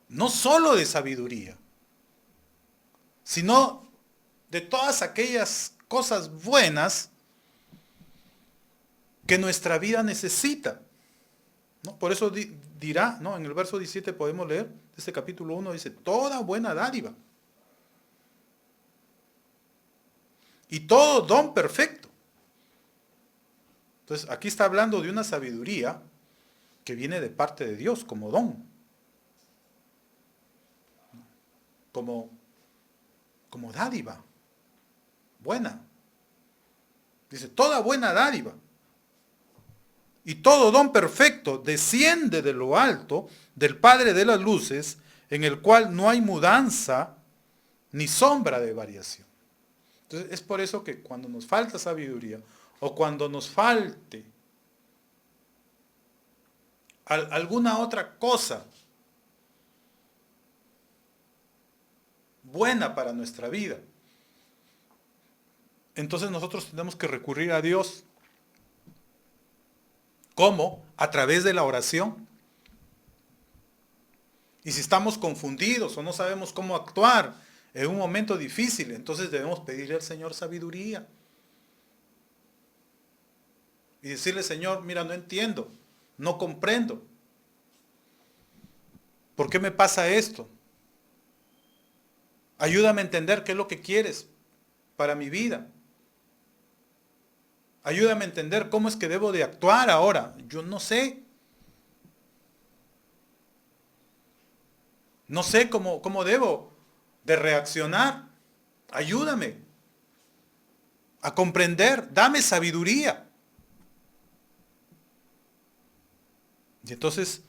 Speaker 3: no solo de sabiduría, sino de todas aquellas cosas buenas que nuestra vida necesita. ¿No? Por eso dirá, ¿no? En el verso 17 podemos leer, este capítulo 1 dice, toda buena dádiva y todo don perfecto. Entonces, aquí está hablando de una sabiduría que viene de parte de Dios como don, como dádiva buena. Dice, toda buena dádiva y todo don perfecto desciende de lo alto del Padre de las luces, en el cual no hay mudanza ni sombra de variación. Entonces, es por eso que cuando nos falta sabiduría, o cuando nos falte alguna otra cosa buena para nuestra vida, entonces nosotros tenemos que recurrir a Dios. ¿Cómo? A través de la oración. Y si estamos confundidos o no sabemos cómo actuar en un momento difícil, entonces debemos pedirle al Señor sabiduría. Y decirle, Señor, mira, no entiendo, no comprendo. ¿Por qué me pasa esto? Ayúdame a entender qué es lo que quieres para mi vida. Ayúdame a entender cómo es que debo de actuar ahora. Yo no sé. No sé cómo debo de reaccionar. Ayúdame a comprender. Dame sabiduría. Y entonces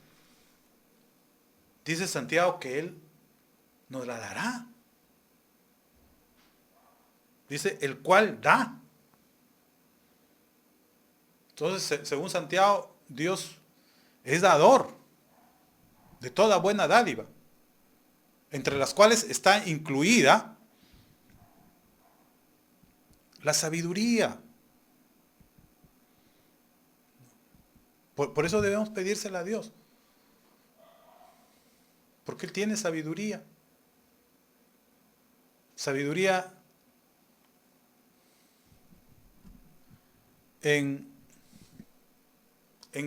Speaker 3: dice Santiago que Él nos la dará. Dice, el cual da. Entonces, según Santiago, Dios es dador de toda buena dádiva, entre las cuales está incluida la sabiduría. Por eso debemos pedírsela a Dios, porque Él tiene sabiduría. Sabiduría en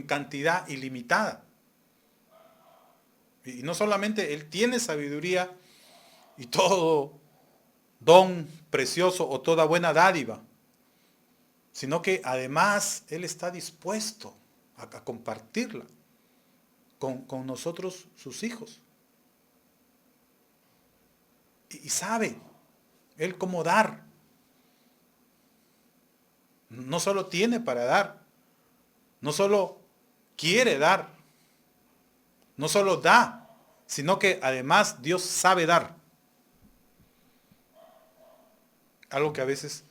Speaker 3: cantidad ilimitada. Y no solamente Él tiene sabiduría y todo don precioso o toda buena dádiva, sino que además Él está dispuesto a compartirla con nosotros, sus hijos. Y sabe Él cómo dar. No solo tiene para dar, no solo quiere dar, no solo da, sino que además Dios sabe dar. Algo que a veces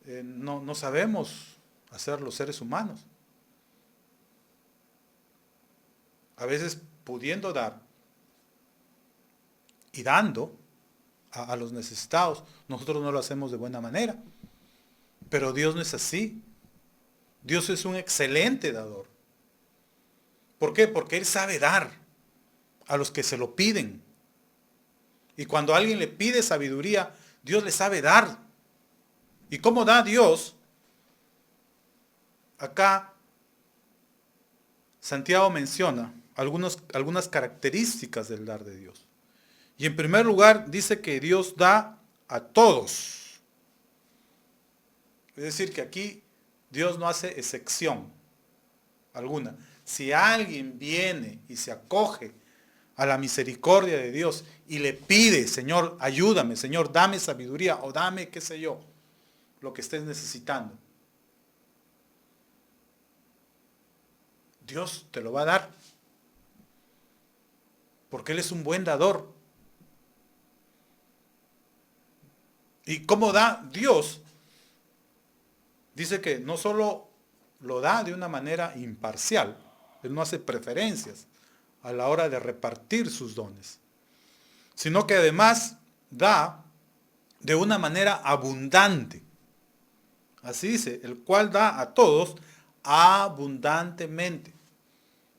Speaker 3: no sabemos hacer los seres humanos. A veces pudiendo dar y dando a los necesitados, nosotros no lo hacemos de buena manera. Pero Dios no es así. Dios es un excelente dador. ¿Por qué? Porque Él sabe dar a los que se lo piden. Y cuando alguien le pide sabiduría, Dios le sabe dar. ¿Y cómo da Dios? Acá Santiago menciona algunas características del dar de Dios. Y en primer lugar dice que Dios da a todos. Es decir, que aquí Dios no hace excepción alguna. Si alguien viene y se acoge a la misericordia de Dios y le pide, Señor, ayúdame, Señor, dame sabiduría o dame, qué sé yo, lo que estés necesitando, Dios te lo va a dar. Porque Él es un buen dador. ¿Y cómo da Dios? Dice que no solo lo da de una manera imparcial, Él no hace preferencias a la hora de repartir sus dones, sino que además da de una manera abundante. Así dice, el cual da a todos abundantemente.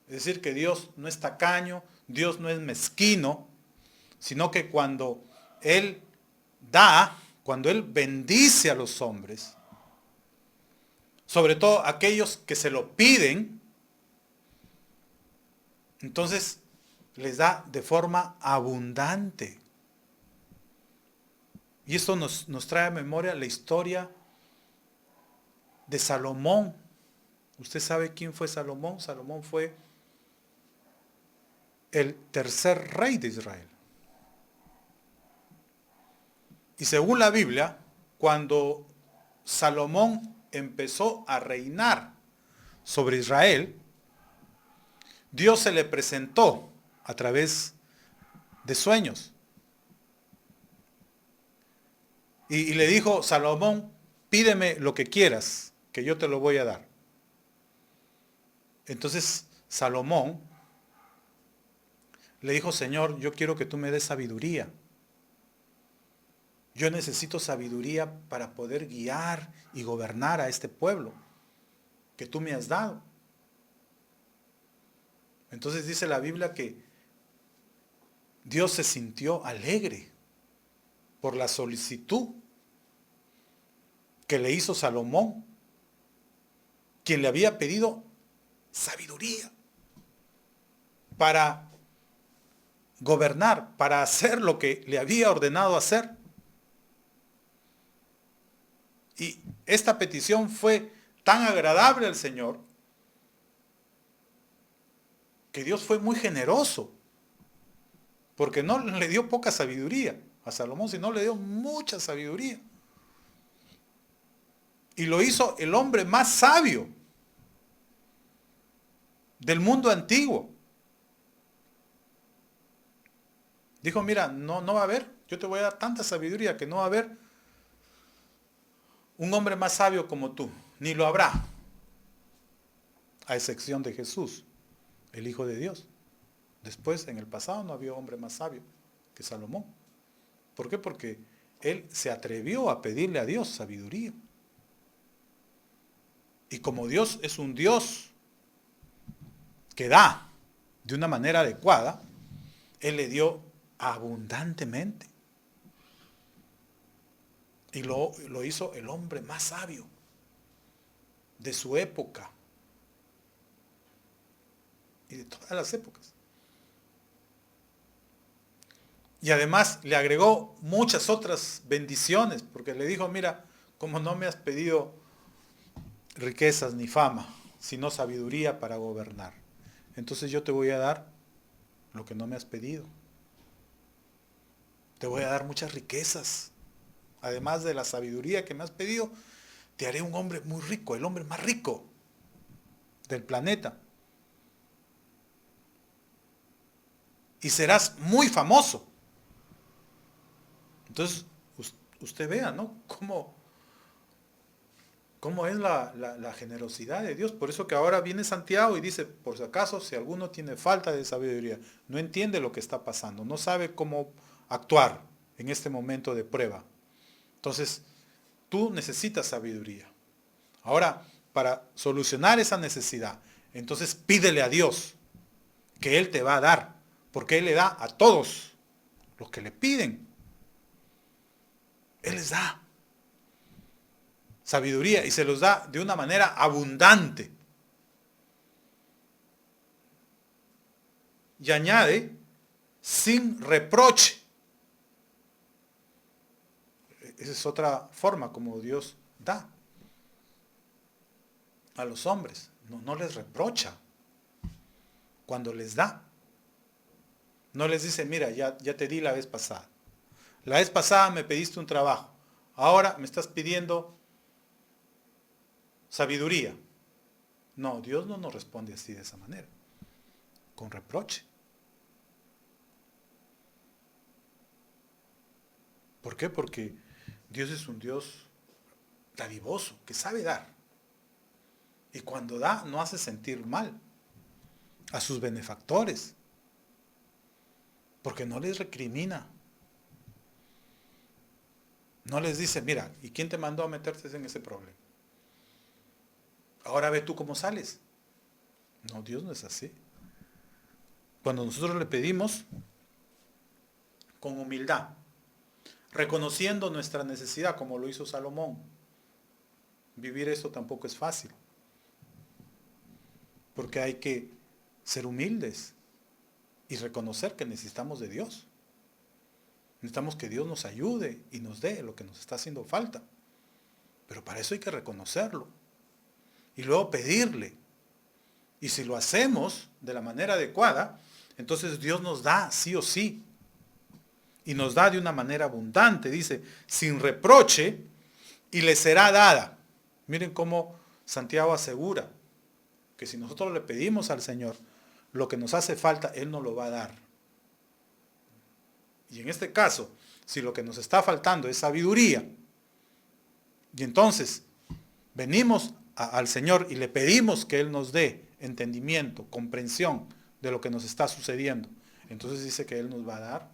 Speaker 3: Es decir, que Dios no es tacaño, Dios no es mezquino, sino que cuando Él da, cuando Él bendice a los hombres, sobre todo aquellos que se lo piden, entonces les da de forma abundante. Y esto nos trae a memoria la historia de Salomón. ¿Usted sabe quién fue Salomón? Salomón fue el tercer rey de Israel. Y según la Biblia, cuando Salomón empezó a reinar sobre Israel, Dios se le presentó a través de sueños. Y le dijo, Salomón, pídeme lo que quieras, que yo te lo voy a dar. Entonces Salomón le dijo, Señor, yo quiero que tú me des sabiduría. Yo necesito sabiduría para poder guiar y gobernar a este pueblo que tú me has dado. Entonces dice la Biblia que Dios se sintió alegre por la solicitud que le hizo Salomón, quien le había pedido sabiduría para gobernar, para hacer lo que le había ordenado hacer. Y esta petición fue tan agradable al Señor que Dios fue muy generoso Porque no le dio poca sabiduría a Salomón, sino le dio mucha sabiduría. Y lo hizo el hombre más sabio del mundo antiguo. Dijo, mira, no va a haber, yo te voy a dar tanta sabiduría que no va a haber un hombre más sabio como tú, ni lo habrá, a excepción de Jesús, el Hijo de Dios. Después, en el pasado, no había hombre más sabio que Salomón. ¿Por qué? Porque él se atrevió a pedirle a Dios sabiduría. Y como Dios es un Dios que da de una manera adecuada, Él le dio abundantemente. Y lo hizo el hombre más sabio de su época y de todas las épocas. Y además le agregó muchas otras bendiciones, porque le dijo, mira, como no me has pedido riquezas ni fama, sino sabiduría para gobernar, entonces yo te voy a dar lo que no me has pedido. Te voy a dar muchas riquezas. Además de la sabiduría que me has pedido, te haré un hombre muy rico, el hombre más rico del planeta. Y serás muy famoso. Entonces, usted vea, ¿no? ¿Cómo es la generosidad de Dios? Por eso que ahora viene Santiago y dice, por si acaso, si alguno tiene falta de sabiduría, no entiende lo que está pasando, no sabe cómo actuar en este momento de prueba. Entonces, tú necesitas sabiduría. Ahora, para solucionar esa necesidad, entonces pídele a Dios que Él te va a dar, porque Él le da a todos los que le piden. Él les da sabiduría y se los da de una manera abundante. Y añade, sin reproche. Esa es otra forma como Dios da a los hombres. No les reprocha cuando les da. No les dice, mira, ya te di la vez pasada. La vez pasada me pediste un trabajo. Ahora me estás pidiendo sabiduría. No, Dios no nos responde así de esa manera. Con reproche. ¿Por qué? Porque Dios es un Dios dadivoso, que sabe dar. Y cuando da, no hace sentir mal a sus benefactores. Porque no les recrimina. No les dice, mira, ¿y quién te mandó a meterte en ese problema? Ahora ve tú cómo sales. No, Dios no es así. Cuando nosotros le pedimos con humildad, reconociendo nuestra necesidad, como lo hizo Salomón, vivir esto tampoco es fácil. Porque hay que ser humildes y reconocer que necesitamos de Dios. Necesitamos que Dios nos ayude y nos dé lo que nos está haciendo falta. Pero para eso hay que reconocerlo. Y luego pedirle. Y si lo hacemos de la manera adecuada, entonces Dios nos da sí o sí. Y nos da de una manera abundante. Dice, sin reproche, y le será dada. Miren cómo Santiago asegura que si nosotros le pedimos al Señor lo que nos hace falta, Él nos lo va a dar. Y en este caso, si lo que nos está faltando es sabiduría, y entonces venimos al Señor y le pedimos que Él nos dé entendimiento, comprensión de lo que nos está sucediendo, entonces dice que Él nos va a dar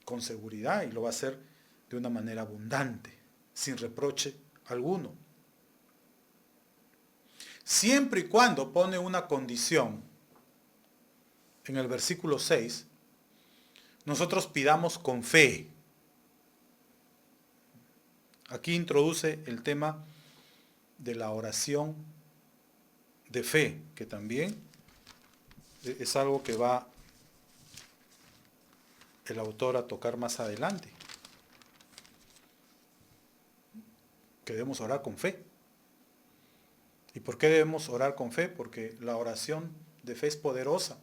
Speaker 3: con seguridad y lo va a hacer de una manera abundante, sin reproche alguno. Siempre y cuando pone una condición en el versículo 6, nosotros pidamos con fe. Aquí introduce el tema de la oración de fe, que también es algo que va el autor a tocar más adelante. Que debemos orar con fe. ¿Y por qué debemos orar con fe? Porque la oración de fe es poderosa.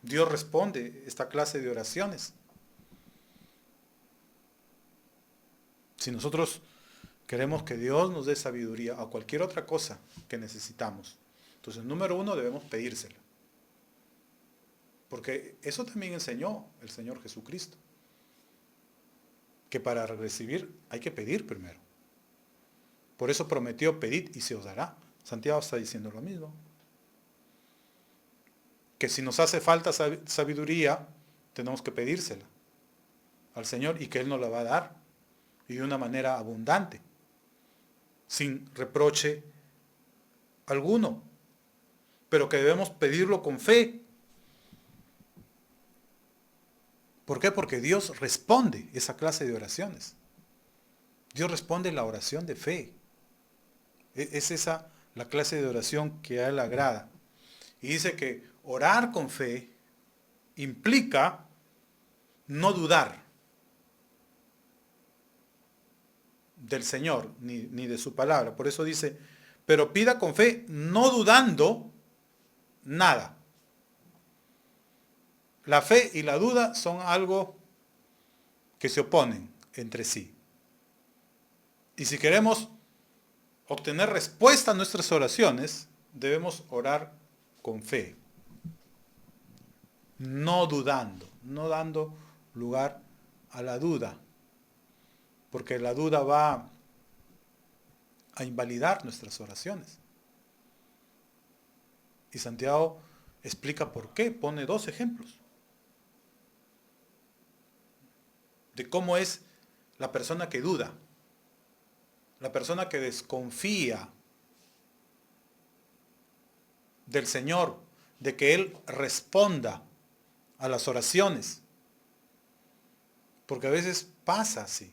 Speaker 3: Dios responde esta clase de oraciones. Si nosotros queremos que Dios nos dé sabiduría a cualquier otra cosa que necesitamos, entonces, número uno, debemos pedírsela. Porque eso también enseñó el Señor Jesucristo. Que para recibir hay que pedir primero. Por eso prometió: pedid y se os dará. Santiago está diciendo lo mismo. Que si nos hace falta sabiduría, tenemos que pedírsela al Señor y que Él nos la va a dar. Y de una manera abundante. Sin reproche alguno. Pero que debemos pedirlo con fe. ¿Por qué? Porque Dios responde esa clase de oraciones. Dios responde la oración de fe. Es esa la clase de oración que a Él agrada. Y dice que orar con fe implica no dudar del Señor ni de su palabra. Por eso dice, pero pida con fe, no dudando nada. La fe y la duda son algo que se oponen entre sí. Y si queremos obtener respuesta a nuestras oraciones, debemos orar con fe. No dudando, no dando lugar a la duda. Porque la duda va a invalidar nuestras oraciones. Y Santiago explica por qué, pone 2 ejemplos. De cómo es la persona que duda, la persona que desconfía del Señor, de que Él responda a las oraciones. Porque a veces pasa así,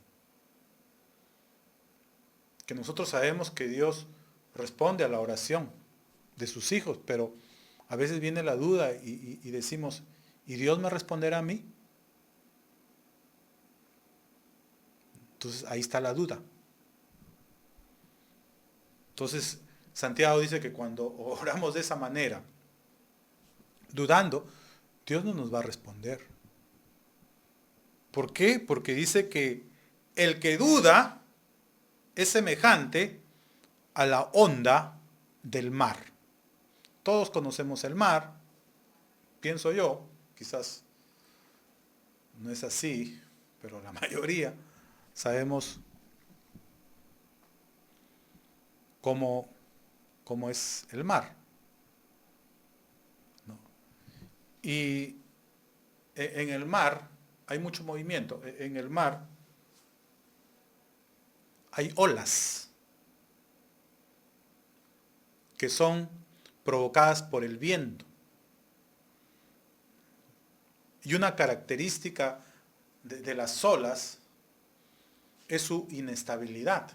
Speaker 3: que nosotros sabemos que Dios responde a la oración de sus hijos, pero a veces viene la duda y decimos, ¿y Dios me responderá a mí? Entonces ahí está la duda. Entonces Santiago dice que cuando oramos de esa manera, dudando, Dios no nos va a responder. ¿Por qué? Porque dice que el que duda es semejante a la onda del mar. Todos conocemos el mar, pienso yo, quizás no es así, pero la mayoría sabemos cómo es el mar, ¿no? Y en el mar hay mucho movimiento. En el mar hay olas que son provocadas por el viento. Y una característica de las olas es su inestabilidad.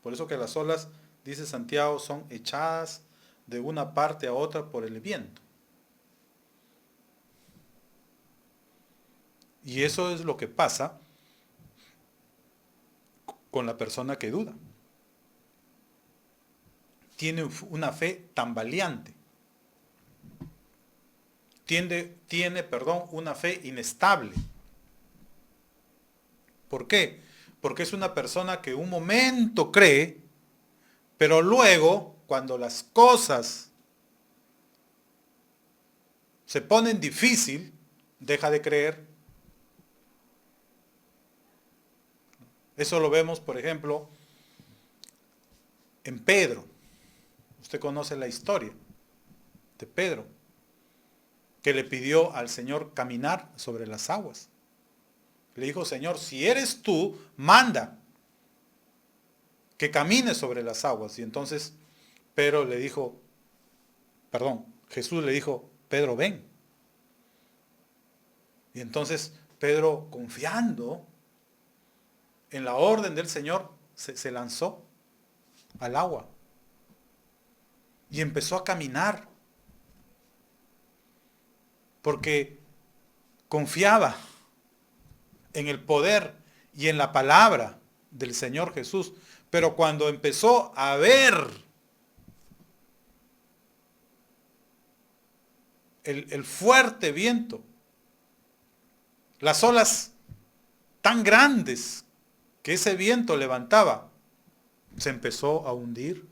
Speaker 3: Por eso que las olas, dice Santiago, son echadas de una parte a otra por el viento. Y eso es lo que pasa con la persona que duda. Tiene una fe tambaleante. Tiene, una fe inestable. ¿Por qué? Porque es una persona que un momento cree, pero luego, cuando las cosas se ponen difícil, deja de creer. Eso lo vemos, por ejemplo, en Pedro. Usted conoce la historia de Pedro, que le pidió al Señor caminar sobre las aguas. Le dijo, Señor, si eres tú, manda que camine sobre las aguas. Y entonces Jesús le dijo, Pedro, ven. Y entonces Pedro, confiando en la orden del Señor, se lanzó al agua y empezó a caminar, porque confiaba en el poder y en la palabra del Señor Jesús. Pero cuando empezó a ver el fuerte viento, las olas tan grandes que ese viento levantaba, se empezó a hundir.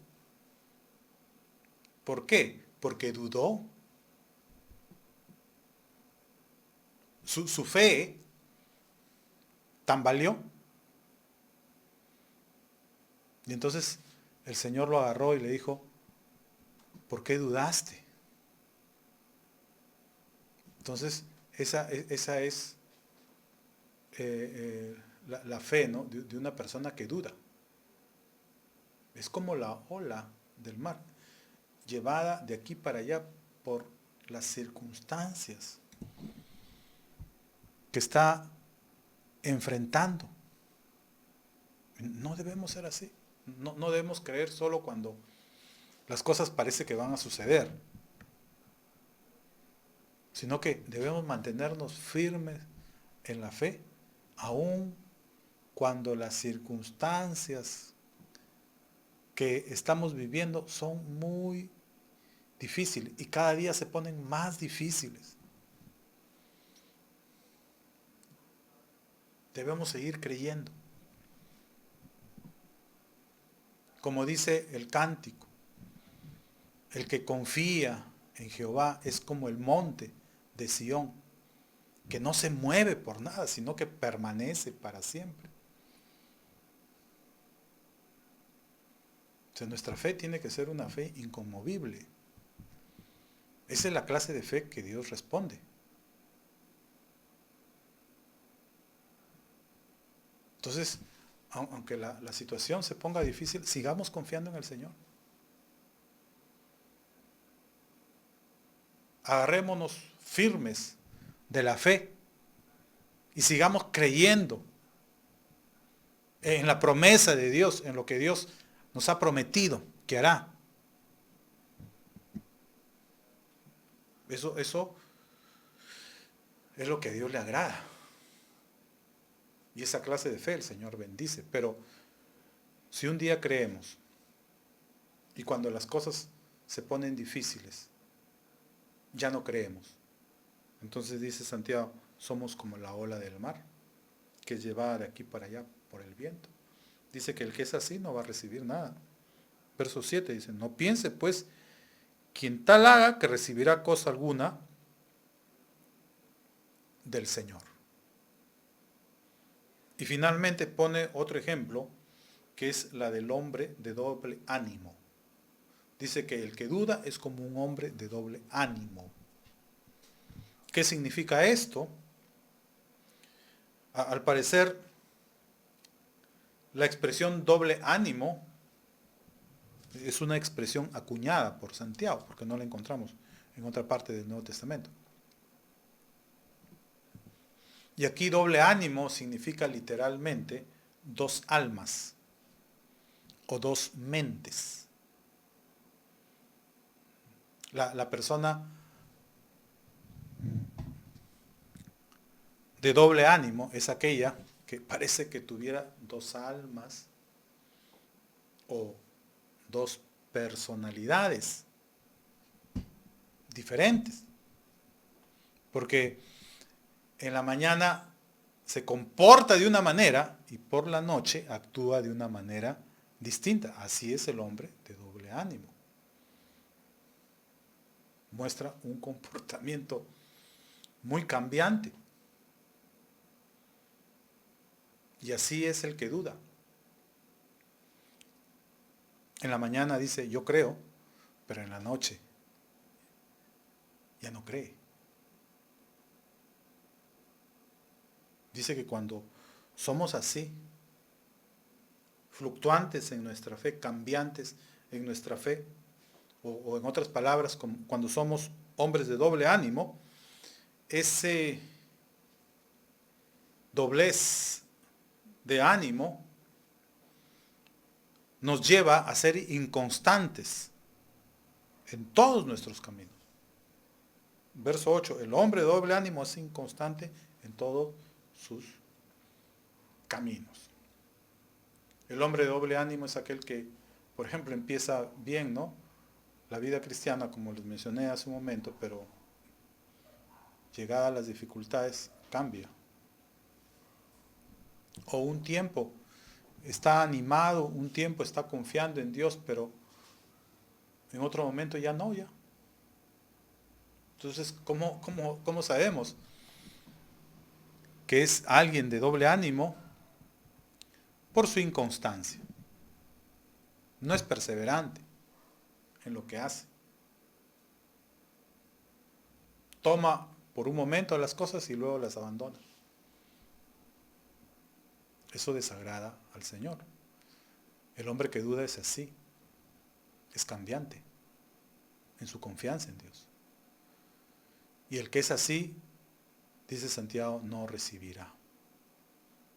Speaker 3: ¿Por qué? Porque dudó. Su fe tambaleó. Y entonces el Señor lo agarró y le dijo, ¿por qué dudaste? Entonces, esa es la fe, ¿no? de una persona que duda. Es como la ola del mar, llevada de aquí para allá por las circunstancias que está enfrentando. No debemos ser así. No debemos creer solo cuando las cosas parece que van a suceder, sino que debemos mantenernos firmes en la fe, aun cuando las circunstancias que estamos viviendo son muy difíciles y cada día se ponen más difíciles. Debemos seguir creyendo. Como dice el cántico, el que confía en Jehová es como el monte de Sión, que no se mueve por nada, sino que permanece para siempre. O sea, nuestra fe tiene que ser una fe inconmovible. Esa es la clase de fe que Dios responde. Entonces, aunque la situación se ponga difícil, sigamos confiando en el Señor. Agarrémonos firmes de la fe y sigamos creyendo en la promesa de Dios, en lo que Dios nos ha prometido que hará. Eso es lo que a Dios le agrada. Y esa clase de fe el Señor bendice. Pero si un día creemos y cuando las cosas se ponen difíciles, ya no creemos. Entonces dice Santiago, somos como la ola del mar, que es llevada de aquí para allá por el viento. Dice que el que es así no va a recibir nada. Verso 7 dice, no piense pues quien tal haga que recibirá cosa alguna del Señor. Y finalmente pone otro ejemplo, que es la del hombre de doble ánimo. Dice que el que duda es como un hombre de doble ánimo. ¿Qué significa esto? Al parecer, la expresión doble ánimo es una expresión acuñada por Santiago, porque no la encontramos en otra parte del Nuevo Testamento. Y aquí doble ánimo significa literalmente dos almas o dos mentes. La persona de doble ánimo es aquella que parece que tuviera dos almas o dos personalidades diferentes. Porque en la mañana se comporta de una manera y por la noche actúa de una manera distinta. Así es el hombre de doble ánimo. Muestra un comportamiento muy cambiante. Y así es el que duda. En la mañana dice, yo creo, pero en la noche ya no cree. Dice que cuando somos así, fluctuantes en nuestra fe, cambiantes en nuestra fe, o en otras palabras, cuando somos hombres de doble ánimo, ese doblez de ánimo nos lleva a ser inconstantes en todos nuestros caminos. Verso 8, el hombre de doble ánimo es inconstante en todos sus caminos. El hombre de doble ánimo es aquel que, por ejemplo, empieza bien, ¿no? La vida cristiana, como les mencioné hace un momento, pero llegadas las dificultades, cambia. O un tiempo está animado, un tiempo está confiando en Dios, pero en otro momento ya no, ya. Entonces, ¿cómo sabemos que es alguien de doble ánimo? Por su inconstancia. No es perseverante en lo que hace. Toma por un momento las cosas y luego las abandona. Eso desagrada al Señor. El hombre que duda es así. Es cambiante en su confianza en Dios. Y el que es así, dice Santiago, no recibirá.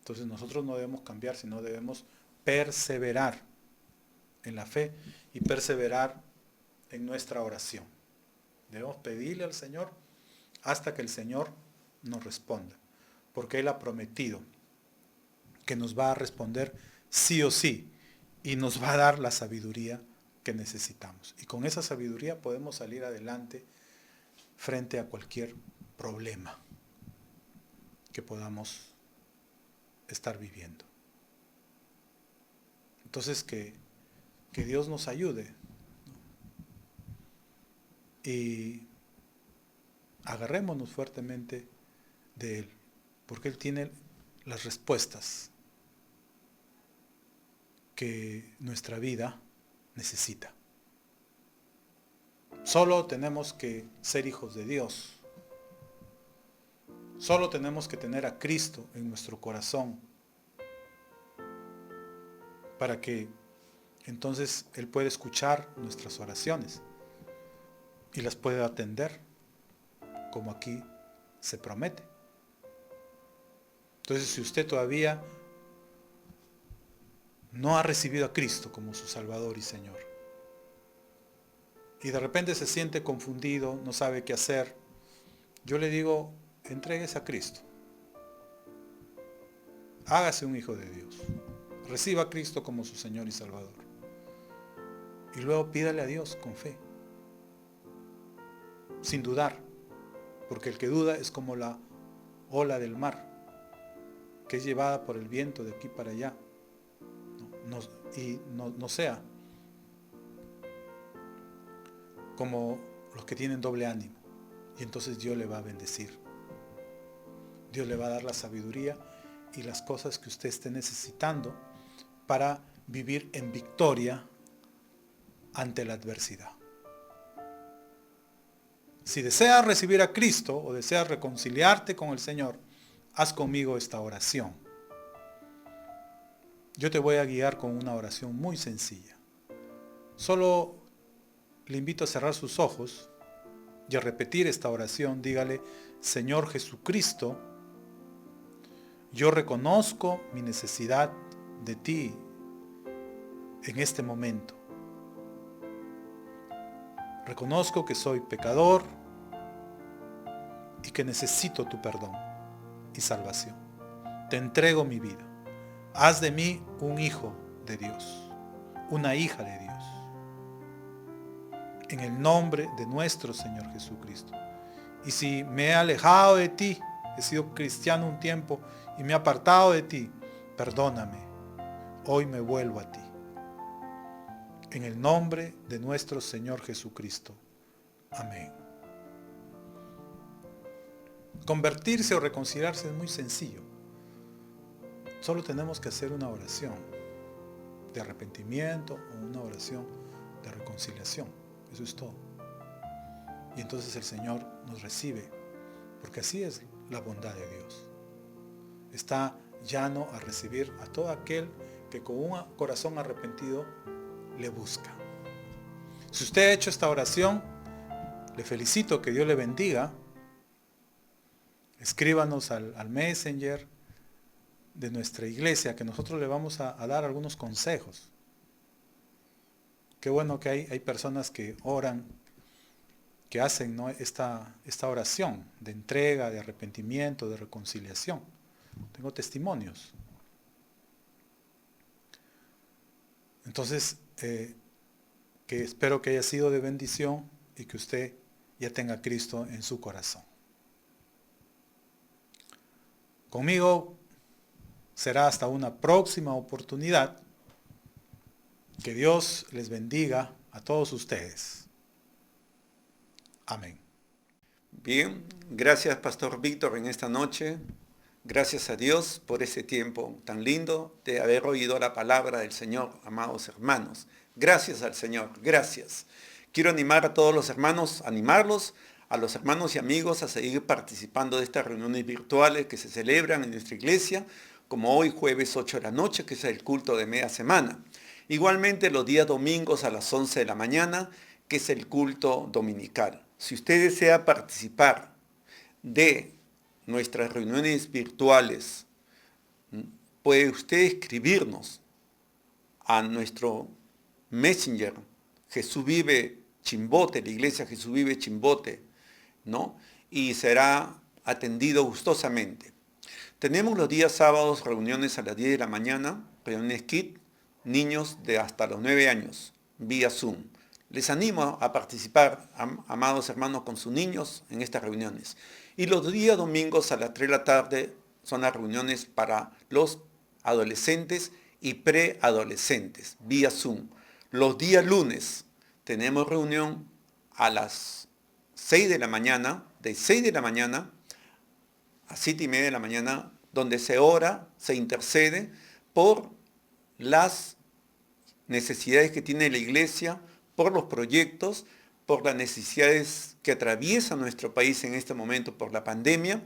Speaker 3: Entonces nosotros no debemos cambiar, sino debemos perseverar en la fe y perseverar en nuestra oración. Debemos pedirle al Señor hasta que el Señor nos responda, porque Él ha prometido que nos va a responder sí o sí y nos va a dar la sabiduría que necesitamos. Y con esa sabiduría podemos salir adelante frente a cualquier problema que podamos estar viviendo. Entonces que Dios nos ayude y agarrémonos fuertemente de Él, porque Él tiene las respuestas que nuestra vida necesita. Solo tenemos que ser hijos de Dios. Solo tenemos que tener a Cristo en nuestro corazón para que entonces Él pueda escuchar nuestras oraciones y las puede atender como aquí se promete. Entonces, si usted todavía no ha recibido a Cristo como su Salvador y Señor, y de repente se siente confundido, no sabe qué hacer, yo le digo, entréguese a Cristo. Hágase un hijo de Dios. Reciba a Cristo como su Señor y Salvador. Y luego pídale a Dios con fe. Sin dudar. Porque el que duda es como la ola del mar, que es llevada por el viento de aquí para allá. No sea como los que tienen doble ánimo. Y entonces Dios le va a bendecir. Dios le va a dar la sabiduría y las cosas que usted esté necesitando para vivir en victoria ante la adversidad. Si deseas recibir a Cristo o deseas reconciliarte con el Señor, haz conmigo esta oración. Yo te voy a guiar con una oración muy sencilla. Solo le invito a cerrar sus ojos y a repetir esta oración. Dígale: Señor Jesucristo, yo reconozco mi necesidad de ti en este momento. Reconozco que soy pecador y que necesito tu perdón y salvación. Te entrego mi vida. Haz de mí un hijo de Dios, una hija de Dios. En el nombre de nuestro Señor Jesucristo. Y si me he alejado de ti, he sido cristiano un tiempo y me he apartado de ti, perdóname. Hoy me vuelvo a ti. En el nombre de nuestro Señor Jesucristo. Amén. Convertirse o reconciliarse es muy sencillo. Solo tenemos que hacer una oración de arrepentimiento o una oración de reconciliación. Eso es todo. Y entonces el Señor nos recibe, porque así es la bondad de Dios. Está llano a recibir a todo aquel que con un corazón arrepentido le busca. Si usted ha hecho esta oración, le felicito, que Dios le bendiga. Escríbanos al Messenger de nuestra iglesia, que nosotros le vamos a dar algunos consejos. Qué bueno que hay personas que oran, que hacen, ¿no?, esta oración de entrega, de arrepentimiento, de reconciliación. Tengo testimonios. Entonces, que espero que haya sido de bendición y que usted ya tenga a Cristo en su corazón. Conmigo será hasta una próxima oportunidad. Que Dios les bendiga a todos ustedes. Amén.
Speaker 1: Bien, gracias Pastor Víctor en esta noche. Gracias a Dios por ese tiempo tan lindo de haber oído la palabra del Señor, amados hermanos. Gracias al Señor, gracias. Quiero animar a todos los hermanos, animarlos a los hermanos y amigos a seguir participando de estas reuniones virtuales que se celebran en nuestra iglesia, como hoy jueves 8 de la noche, que es el culto de media semana. Igualmente los días domingos a las 11 de la mañana, que es el culto dominical. Si usted desea participar de nuestras reuniones virtuales, puede usted escribirnos a nuestro Messenger, Jesús Vive Chimbote, la iglesia Jesús Vive Chimbote, ¿no? Y será atendido gustosamente. Tenemos los días sábados reuniones a las 10 de la mañana, reuniones KID, niños de hasta los 9 años, vía Zoom. Les animo a participar, amados hermanos, con sus niños en estas reuniones. Y los días domingos a las 3 de la tarde son las reuniones para los adolescentes y preadolescentes, vía Zoom. Los días lunes tenemos reunión a las 6 de la mañana, de 6 de la mañana a 7 y media de la mañana, donde se ora, se intercede por las necesidades que tiene la iglesia, por los proyectos, por las necesidades que atraviesa nuestro país en este momento por la pandemia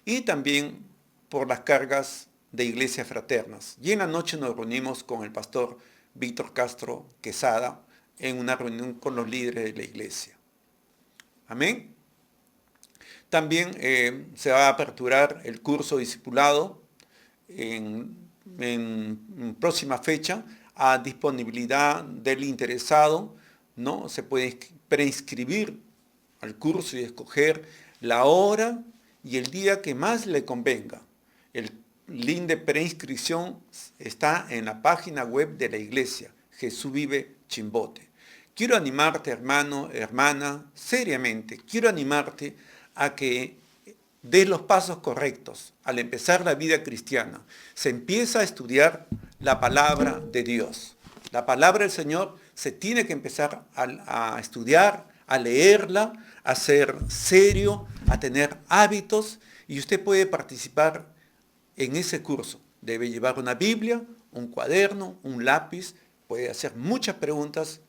Speaker 1: y también por las cargas de iglesias fraternas. Y en la noche nos reunimos con el pastor Víctor Castro Quesada en una reunión con los líderes de la iglesia. Amén. También se va a aperturar el curso discipulado en próxima fecha a disponibilidad del interesado, ¿no? Se puede preinscribir al curso y escoger la hora y el día que más le convenga. El link de preinscripción está en la página web de la iglesia, Jesús Vive Chimbote. Quiero animarte, hermano, hermana, seriamente, quiero animarte a que des los pasos correctos al empezar la vida cristiana. Se empieza a estudiar la palabra de Dios. La palabra del Señor se tiene que empezar a estudiar, a leerla, a ser serio, a tener hábitos, y usted puede participar en ese curso. Debe llevar una Biblia, un cuaderno, un lápiz, puede hacer muchas preguntas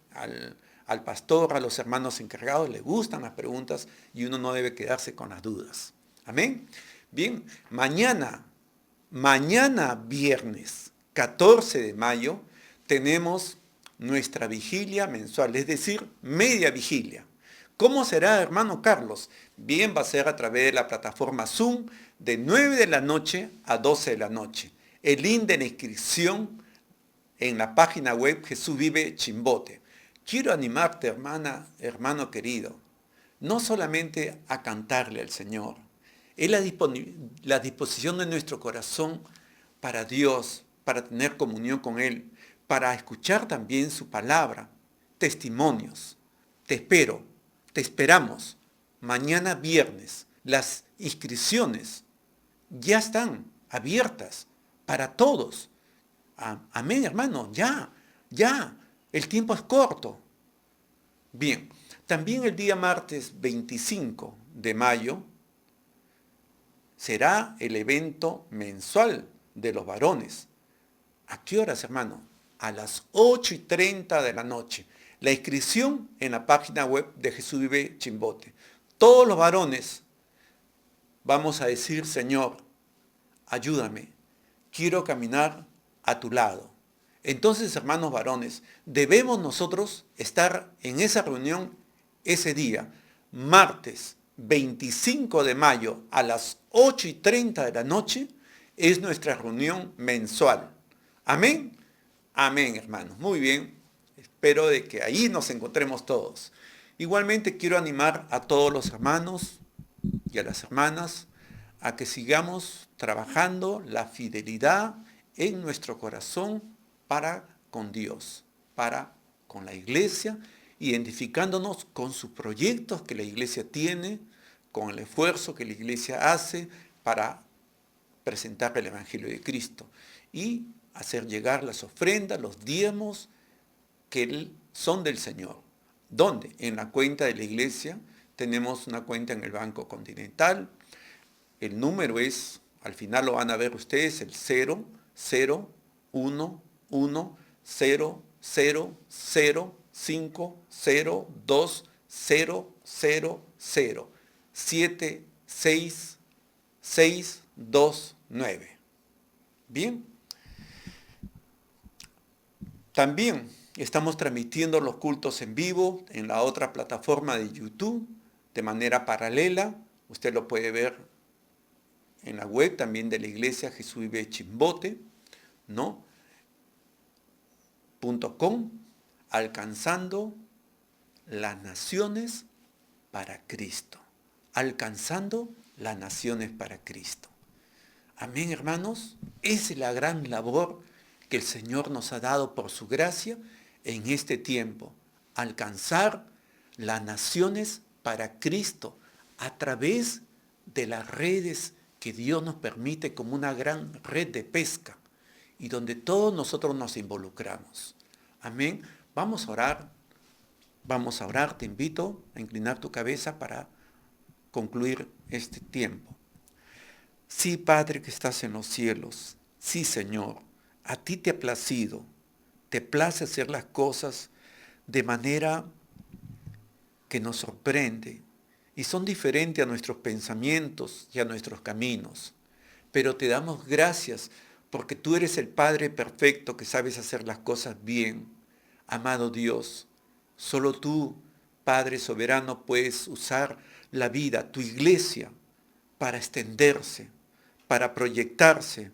Speaker 1: al pastor, a los hermanos encargados, les gustan las preguntas y uno no debe quedarse con las dudas. Amén. Bien, mañana viernes 14 de mayo, tenemos nuestra vigilia mensual, es decir, media vigilia. ¿Cómo será, hermano Carlos? Bien, va a ser a través de la plataforma Zoom de 9 de la noche a 12 de la noche. El link de la inscripción en la página web Jesús Vive Chimbote. Quiero animarte, hermana, hermano querido, no solamente a cantarle al Señor, es la disposición de nuestro corazón para Dios, para tener comunión con Él, para escuchar también su palabra, testimonios. Te espero, te esperamos. Mañana viernes, las inscripciones ya están abiertas para todos. Amén, hermano, ya, el tiempo es corto. Bien, también el día martes 25 de mayo será el evento mensual de los varones. ¿A qué horas, hermano? A las 8:30 de la noche. La inscripción en la página web de Jesús Vive Chimbote. Todos los varones vamos a decir, Señor, ayúdame, quiero caminar a tu lado. Entonces, hermanos varones, debemos nosotros estar en esa reunión ese día, martes 25 de mayo a las 8:30 de la noche, es nuestra reunión mensual. Amén. Amén, hermanos. Muy bien. Espero de que ahí nos encontremos todos. Igualmente quiero animar a todos los hermanos y a las hermanas a que sigamos trabajando la fidelidad en nuestro corazón para con Dios, para con la iglesia, identificándonos con sus proyectos que la iglesia tiene, con el esfuerzo que la iglesia hace para presentar el Evangelio de Cristo y hacer llegar las ofrendas, los diezmos que son del Señor. ¿Dónde? En la cuenta de la iglesia. Tenemos una cuenta en el Banco Continental. El número es, al final lo van a ver ustedes, el 011005000766629. Bien. También estamos transmitiendo los cultos en vivo en la otra plataforma de YouTube de manera paralela. Usted lo puede ver en la web también de la iglesia Jesús Vive Chimbote, ¿no? .com, alcanzando las naciones para Cristo. Alcanzando las naciones para Cristo. Amén, hermanos. Esa es la gran labor que el Señor nos ha dado por su gracia en este tiempo. Alcanzar las naciones para Cristo a través de las redes que Dios nos permite como una gran red de pesca y donde todos nosotros nos involucramos. Amén. Vamos a orar, te invito a inclinar tu cabeza para concluir este tiempo. Sí, Padre que estás en los cielos, sí, Señor, a ti te ha placido, te place hacer las cosas de manera que nos sorprende y son diferentes a nuestros pensamientos y a nuestros caminos. Pero te damos gracias porque tú eres el Padre perfecto que sabes hacer las cosas bien. Amado Dios, solo tú, Padre soberano, puedes usar la vida, tu iglesia, para extenderse, para proyectarse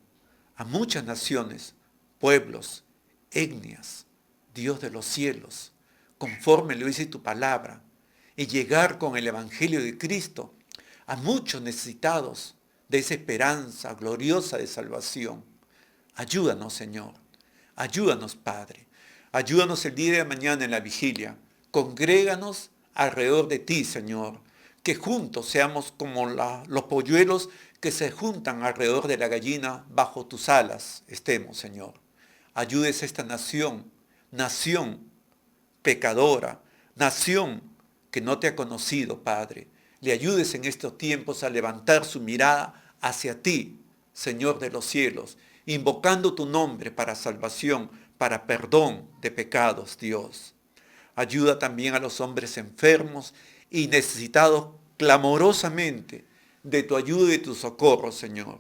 Speaker 1: a muchas naciones, pueblos, etnias, Dios de los cielos, conforme lo dice tu palabra, y llegar con el Evangelio de Cristo a muchos necesitados de esa esperanza gloriosa de salvación. Ayúdanos, Señor. Ayúdanos, Padre. Ayúdanos el día de mañana en la vigilia. Congréganos alrededor de ti, Señor. Que juntos seamos como los polluelos que se juntan alrededor de la gallina bajo tus alas. Estemos, Señor. Ayudes a esta nación pecadora, nación que no te ha conocido, Padre. Le ayudes en estos tiempos a levantar su mirada hacia ti, Señor de los cielos, invocando tu nombre para salvación, para perdón de pecados, Dios. Ayuda también a los hombres enfermos y necesitados clamorosamente de tu ayuda y de tu socorro, Señor.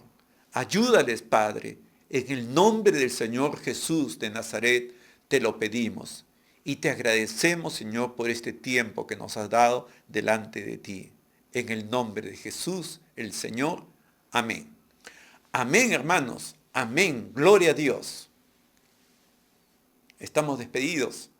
Speaker 1: Ayúdales, Padre, en el nombre del Señor Jesús de Nazaret te lo pedimos. Y te agradecemos, Señor, por este tiempo que nos has dado delante de ti. En el nombre de Jesús, el Señor. Amén. Amén, hermanos. Amén. Gloria a Dios. Estamos despedidos.